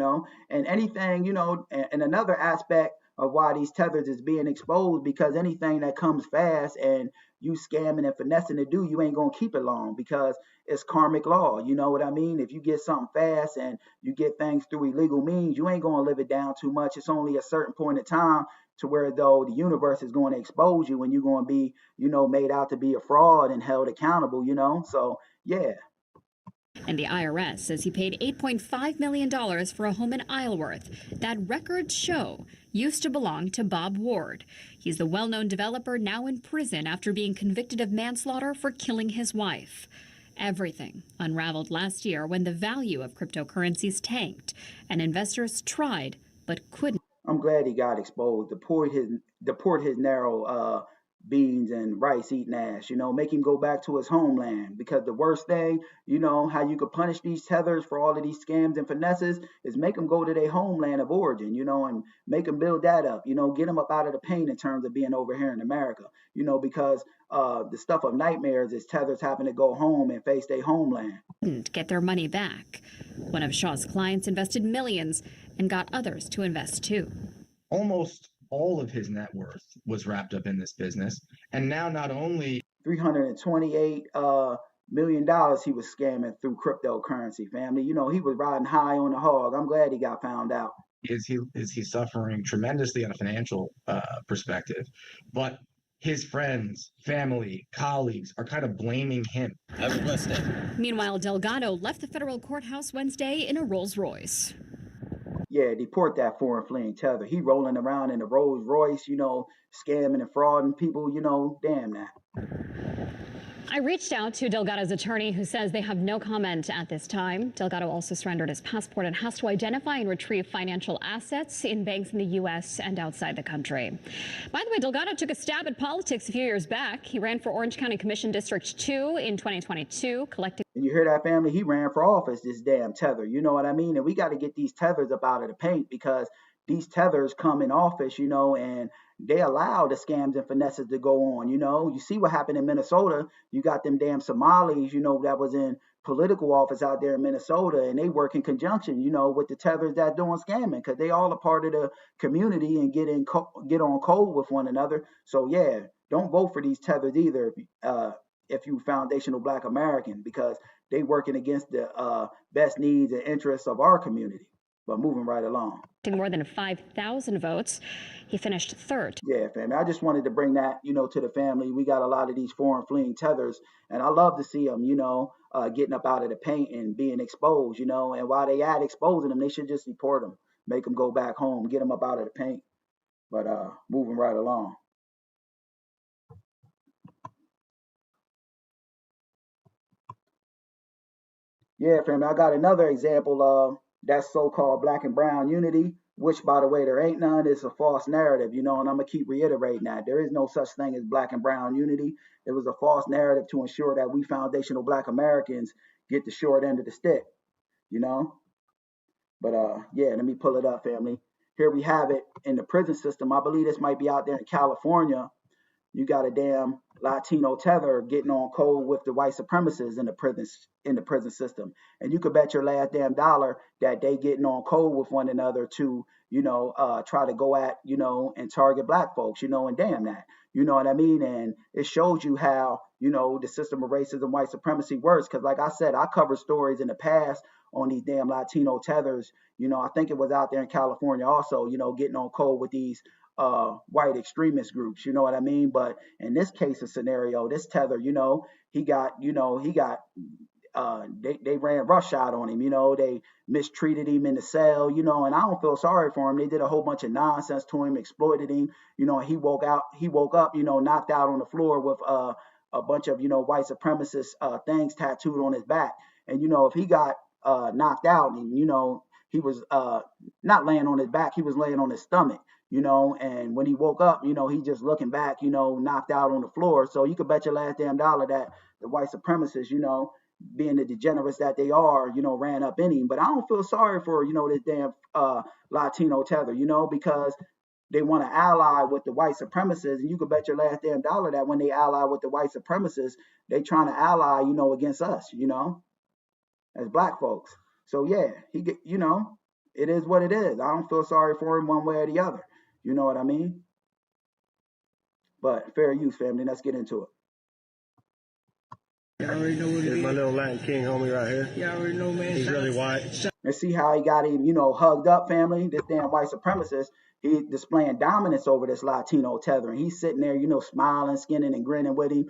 and anything, and another aspect of why these tethers is being exposed, because anything that comes fast and you scamming and finessing to do, you ain't gonna keep it long, because it's karmic law. You know what I mean? If you get something fast and you get things through illegal means, you ain't gonna live it down too much. It's only a certain point in time to where, though, the universe is going to expose you and you're going to be, made out to be a fraud and held accountable, So, yeah. And the IRS says he paid $8.5 million for a home in Isleworth that records show used to belong to Bob Ward. He's the well-known developer now in prison after being convicted of manslaughter for killing his wife. Everything unraveled last year when the value of cryptocurrencies tanked and investors tried but couldn't. I'm glad he got exposed. Deport his narrow beans and rice eating ass, make him go back to his homeland. Because the worst thing, how you could punish these tethers for all of these scams and finesses is make them go to their homeland of origin, and make them build that up, get them up out of the pain in terms of being over here in America, because the stuff of nightmares is tethers having to go home and face their homeland. Get their money back. One of Shaw's clients invested millions and got others to invest too. Almost all of his net worth was wrapped up in this business. And now not only $328 million he was scamming through cryptocurrency, family. He was riding high on the hog. I'm glad he got found out. Is he suffering tremendously on a financial perspective, but his friends, family, colleagues are kind of blaming him. Have a blessed day. Meanwhile, Delgado left the federal courthouse Wednesday in a Rolls Royce. Yeah, deport that foreign fleeing tether. He rolling around in a Rolls Royce, scamming and frauding people, damn that. I reached out to Delgado's attorney, who says they have no comment at this time. Delgado also surrendered his passport and has to identify and retrieve financial assets in banks in the U.S. and outside the country. By the way, Delgado took a stab at politics a few years back. He ran for Orange County Commission District 2 in 2022, collecting. And you hear that, family? He ran for office, this damn tether. You know what I mean? And we got to get these tethers up out of the paint, because these tethers come in office, and they allow the scams and finesses to go on. You see what happened in Minnesota. You got them damn Somalis, that was in political office out there in Minnesota, and they work in conjunction, with the tethers that doing scamming, because they all a part of the community and get on code with one another. So yeah, don't vote for these tethers either if you foundational Black American, because they working against the best needs and interests of our community. But moving right along. More than 5,000 votes. He finished third. Yeah, family. I just wanted to bring that, to the family. We got a lot of these foreign fleeing tethers, and I love to see them, getting up out of the paint and being exposed, and while they at exposing them, they should just deport them, make them go back home, get them up out of the paint. But moving right along. Yeah, family. I got another example of that so-called Black and brown unity, which, by the way, there ain't none. It's a false narrative, and I'm going to keep reiterating that. There is no such thing as Black and brown unity. It was a false narrative to ensure that we foundational Black Americans get the short end of the stick, But yeah, let me pull it up, family. Here we have it in the prison system. I believe this might be out there in California. You got a damn Latino tether getting on code with the white supremacists in the prison system, and you could bet your last damn dollar that they getting on code with one another to try to go at and target Black folks, and damn that, you know what I mean. And it shows you how the system of racism, white supremacy works. Because like I said, I covered stories in the past on these damn Latino tethers. I think it was out there in California also, getting on code with these white extremist groups, you know what I mean? But in this case of scenario, this tether, they ran roughshod on him, they mistreated him in the cell, and I don't feel sorry for him. They did a whole bunch of nonsense to him, exploited him, and he woke up, knocked out on the floor with a bunch of, white supremacist things tattooed on his back. And, if he got knocked out and, he was not laying on his back, he was laying on his stomach. And when he woke up, he just looking back, knocked out on the floor. So you could bet your last damn dollar that the white supremacists, being the degenerates that they are, ran up in him. But I don't feel sorry for, this damn Latino tether, because they want to ally with the white supremacists. And you could bet your last damn dollar that when they ally with the white supremacists, they trying to ally, against us, as Black folks. So yeah, it is what it is. I don't feel sorry for him one way or the other. You know what I mean? But fair use, family. Let's get into it. You already know what it is. My little Latin King homie right here. You already know, man. He's really white. And see how he got him, hugged up, family? This damn white supremacist, he displaying dominance over this Latino Tether. And he's sitting there, smiling, skinning, and grinning with him,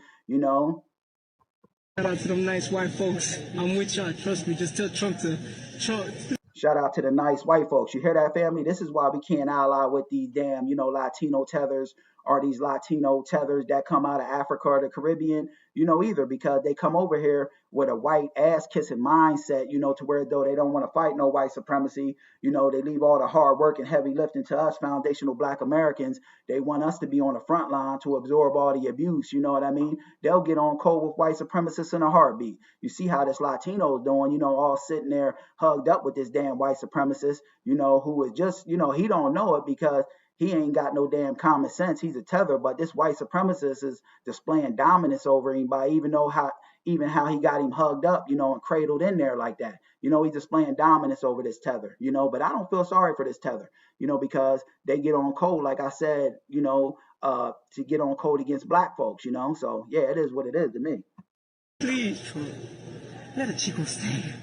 Shout out to them nice white folks. I'm with y'all. Trust me. Just tell Trump to Trump. Shout out to the nice white folks. You hear that, family? This is why we can't ally with these damn, Latino tethers or these Latino tethers that come out of Africa or the Caribbean, either, because they come over here with a white ass kissing mindset, to where though they don't want to fight no white supremacy, they leave all the hard work and heavy lifting to us foundational Black Americans. They want us to be on the front line to absorb all the abuse. You know what I mean? They'll get on cold with white supremacists in a heartbeat. You see how this Latino is doing, all sitting there hugged up with this damn white supremacist, who is just, he don't know it because he ain't got no damn common sense. He's a tether, but this white supremacist is displaying dominance over him by even how he got him hugged up, and cradled in there like that. He's displaying dominance over this tether, but I don't feel sorry for this tether, because they get on code, like I said, to get on code against Black folks, So yeah, it is what it is to me. Please, Trump, let a Chico stay.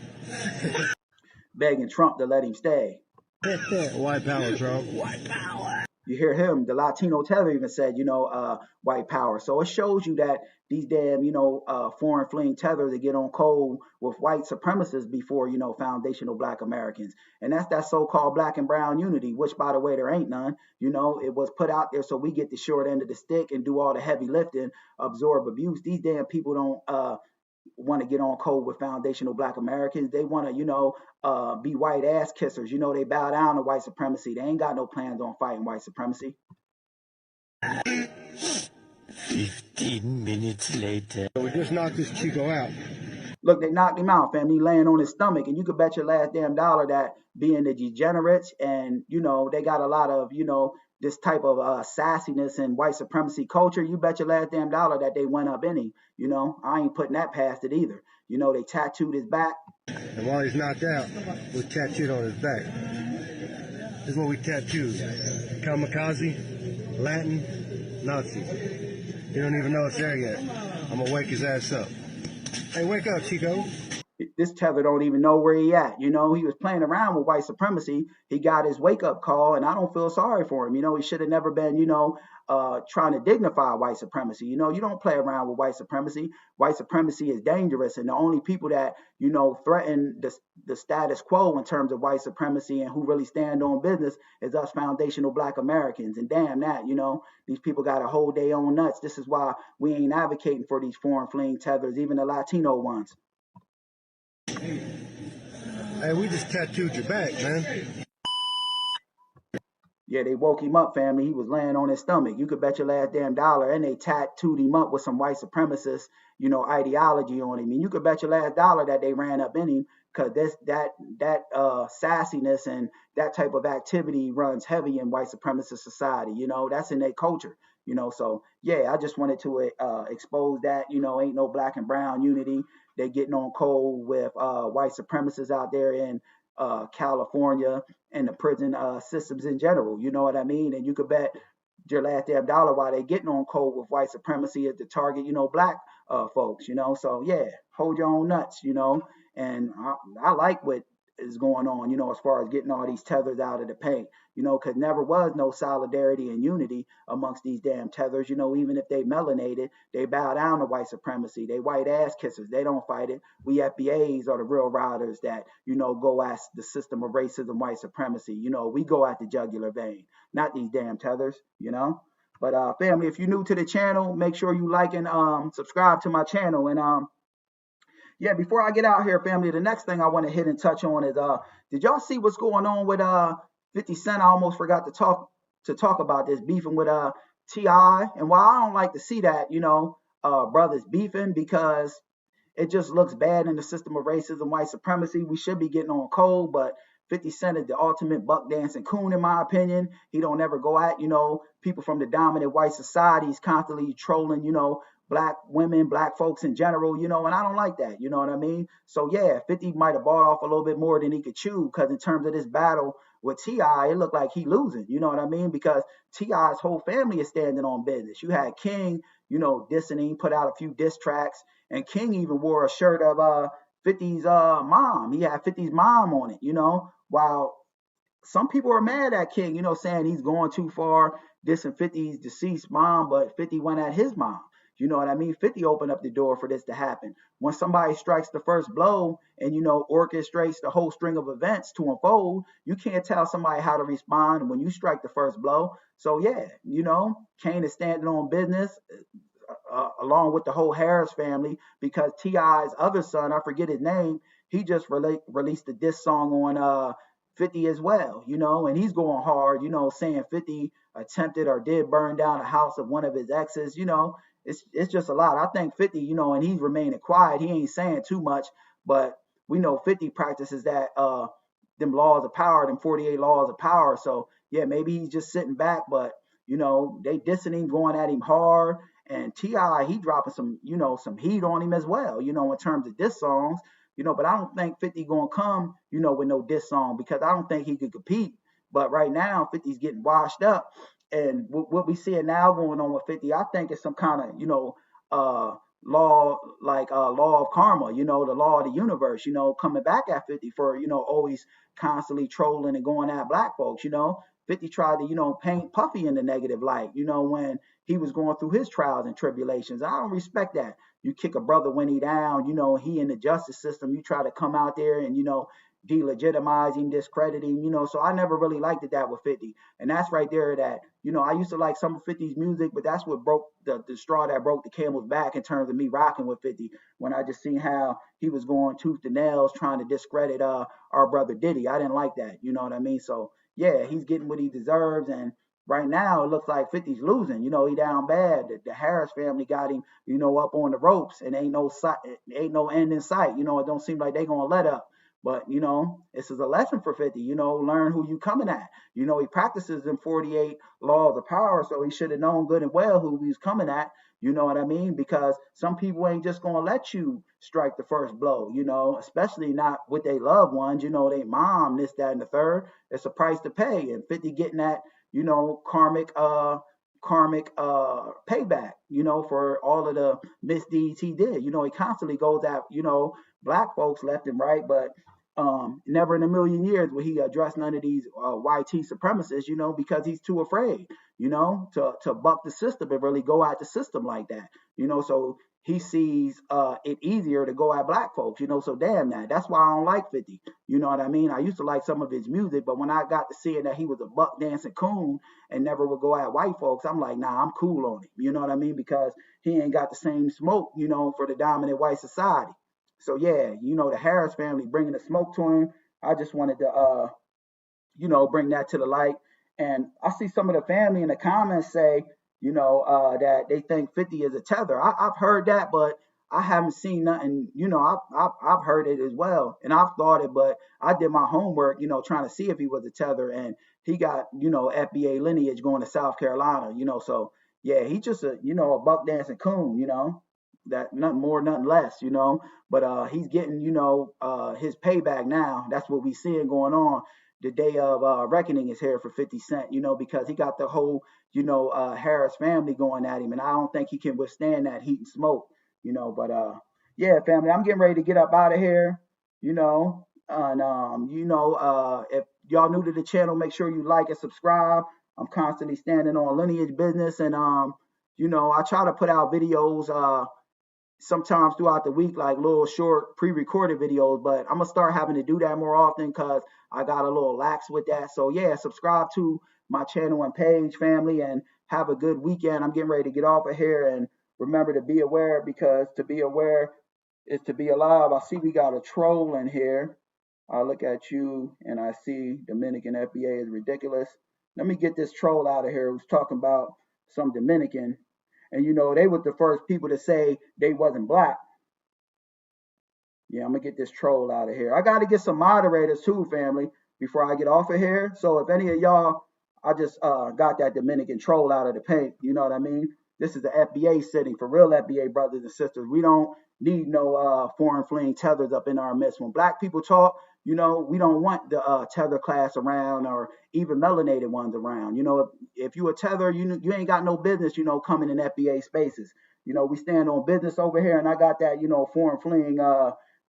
Begging Trump to let him stay. White power, Trump. White power. You hear him, the Latino tether even said, white power. So it shows you that these damn, foreign fleeing tethers that get on cold with white supremacists before, foundational Black Americans. And that's that so-called Black and brown unity, which, by the way, there ain't none. It was put out there so we get the short end of the stick and do all the heavy lifting, absorb abuse. These damn people don't want to get on code with foundational Black Americans. They want to, be white ass kissers. They bow down to white supremacy. They ain't got no plans on fighting white supremacy. 15 minutes later. We just knocked this Chico out. Look, they knocked him out, fam. He laying on his stomach, and you could bet your last damn dollar that being the degenerates and, they got a lot of, this type of sassiness and white supremacy culture, you bet your last damn dollar that they went up in him. I ain't putting that past it either. They tattooed his back. And while he's knocked out, we tattooed on his back. This is what we tattooed. Kamikaze, Latin, Nazi. You don't even know it's there yet. I'm going to wake his ass up. Hey, wake up, Chico. This tether don't even know where he at. He was playing around with white supremacy. He got his wake-up call, and I don't feel sorry for him. He should have never been, trying to dignify white supremacy. You don't play around with white supremacy. White supremacy is dangerous, and the only people that, threaten the status quo in terms of white supremacy and who really stand on business is us foundational Black Americans. And damn that, these people got to hold their own nuts. This is why we ain't advocating for these foreign fleeing tethers, even the Latino ones. Hey, we just tattooed your back, man. Yeah, they woke him up, family. He was laying on his stomach. You could bet your last damn dollar, and they tattooed him up with some white supremacist, ideology on him. And you could bet your last dollar that they ran up in him, because that sassiness and that type of activity runs heavy in white supremacist society. That's in their culture. So yeah, I just wanted to expose that. Ain't no Black and brown unity. They getting on cold with white supremacists out there in California and the prison systems in general. You know what I mean? And you could bet your last damn dollar while they getting on cold with white supremacy is to target, Black folks. So yeah, hold your own nuts. And I like what is going on, as far as getting all these tethers out of the paint, because never was no solidarity and unity amongst these damn tethers. Even if they melanated, they bow down to white supremacy. They white ass kissers. They don't fight it. We FBAs are the real riders that, go at the system of racism, white supremacy. We go at the jugular vein, not these damn tethers, But family, if you're new to the channel, make sure you like and subscribe to my channel. And yeah, before I get out here, family, the next thing I want to hit and touch on is did y'all see what's going on with 50 Cent? I almost forgot to talk about this, beefing with T.I. And while I don't like to see that, brothers beefing, because it just looks bad in the system of racism, white supremacy. We should be getting on cold, but 50 Cent is the ultimate buck dancing coon, in my opinion. He don't ever go at, people from the dominant white society. He's constantly trolling, Black women, Black folks in general, and I don't like that. You know what I mean? So yeah, 50 might have bought off a little bit more than he could chew, because in terms of this battle with T.I., it looked like he losing, you know what I mean? Because T.I.'s whole family is standing on business. You had King, dissing him, put out a few diss tracks, and King even wore a shirt of 50's mom. He had 50's mom on it, while some people are mad at King, saying he's going too far, dissing 50's deceased mom, but 50 went at his mom. You know what I mean? 50 opened up the door for this to happen. When somebody strikes the first blow and, orchestrates the whole string of events to unfold, you can't tell somebody how to respond when you strike the first blow. So, yeah, Kane is standing on business along with the whole Harris family, because T.I.'s other son, I forget his name, he just released a diss song on 50 as well, and he's going hard, saying 50 attempted or did burn down the house of one of his exes. It's just a lot. I think 50, and he's remaining quiet. He ain't saying too much, but we know 50 practices that them laws of power, them 48 laws of power. So yeah, maybe he's just sitting back, but they dissing him, going at him hard. And T.I., he dropping some, some heat on him as well, in terms of diss songs. But I don't think 50 gonna come, with no diss song, because I don't think he could compete. But right now, 50's getting washed up, and what we see now going on with 50, I think it's some kind of, law, like law of karma, the law of the universe, coming back at 50 for, always constantly trolling and going at black folks. 50 tried to, paint Puffy in the negative light, when he was going through his trials and tribulations. I don't respect that. You kick a brother when he down, he in the justice system, you try to come out there and, delegitimize him, discredit him, so I never really liked that with 50. And that's right there that, I used to like some of 50's music, but that's what broke the straw that broke the camel's back in terms of me rocking with 50, when I just seen how he was going tooth to nails trying to discredit our brother Diddy. I didn't like that, you know what I mean? So yeah, he's getting what he deserves, and right now it looks like 50's losing. He down bad. The Harris family got him, up on the ropes, and ain't no end in sight. It don't seem like they gonna let up. But this is a lesson for 50. Learn who you coming at. He practices in 48 laws of power, so he should have known good and well who he was coming at. You know what I mean? Because some people ain't just gonna let you strike the first blow. Especially not with their loved ones. They mom, this, that, and the third. It's a price to pay, and 50 getting that, karmic payback, for all of the misdeeds he did. He constantly goes at, black folks left and right, but never in a million years will he address none of these YT supremacists, because he's too afraid, to buck the system and really go at the system like that, so he sees it easier to go at black folks, so damn that. That's why I don't like 50. You know what I mean? I used to like some of his music, but when I got to seeing that he was a buck dancing coon and never would go at white folks, I'm like, nah, I'm cool on him. You know what I mean? Because he ain't got the same smoke, for the dominant white society. So yeah, the Harris family bringing the smoke to him. I just wanted to, bring that to the light. And I see some of the family in the comments say, that they think 50 is a tether. I've heard that, but I haven't seen nothing. I've heard it as well, and I've thought it, but I did my homework, trying to see if he was a tether, and he got, FBA lineage going to South Carolina, so yeah, he just a buck dancing coon, that nothing more, nothing less, but he's getting, his payback now. That's what we seeing going on. The day of reckoning is here for 50 Cent, because he got the whole, Harris family going at him, and I don't think he can withstand that heat and smoke, but yeah, family, I'm getting ready to get up out of here, and if y'all new to the channel, make sure you like and subscribe. I'm constantly standing on lineage business, and I try to put out videos sometimes throughout the week, like little short pre-recorded videos, but I'm gonna start having to do that more often because I got a little lax with that. So yeah, subscribe to my channel and page, family, and have a good weekend. I'm getting ready to get off of here, and remember to be aware, because to be aware is to be alive. I see we got a troll in here. I look at you and I see Dominican FBA is ridiculous. Let me get this troll out of here who's talking about some Dominican. And they was the first people to say they wasn't black. Yeah, I'm gonna get this troll out of here. I gotta get some moderators too, family, before I get off of here. So if any of y'all, I just got that Dominican troll out of the paint, you know what I mean? This is the FBA sitting for real FBA brothers and sisters. We don't need no foreign fleeing tethers up in our midst. When black people talk, we don't want the tether class around or even melanated ones around. If you a tether, you ain't got no business, coming in FBA spaces. We stand on business over here, and I got that, foreign fleeing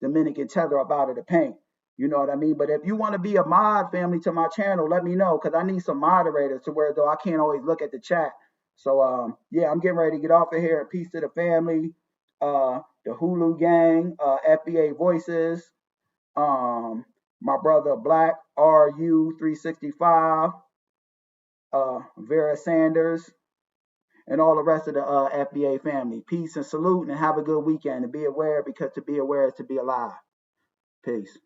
Dominican tether up out of the paint. You know what I mean? But if you want to be a mod family to my channel, let me know, because I need some moderators to where though I can't always look at the chat. So yeah, I'm getting ready to get off of here. Peace to the family, the Hulu gang, FBA Voices, my brother Black RU365, Vera Sanders, and all the rest of the FBA family. Peace and salute, and have a good weekend. And be aware, because to be aware is to be alive. Peace.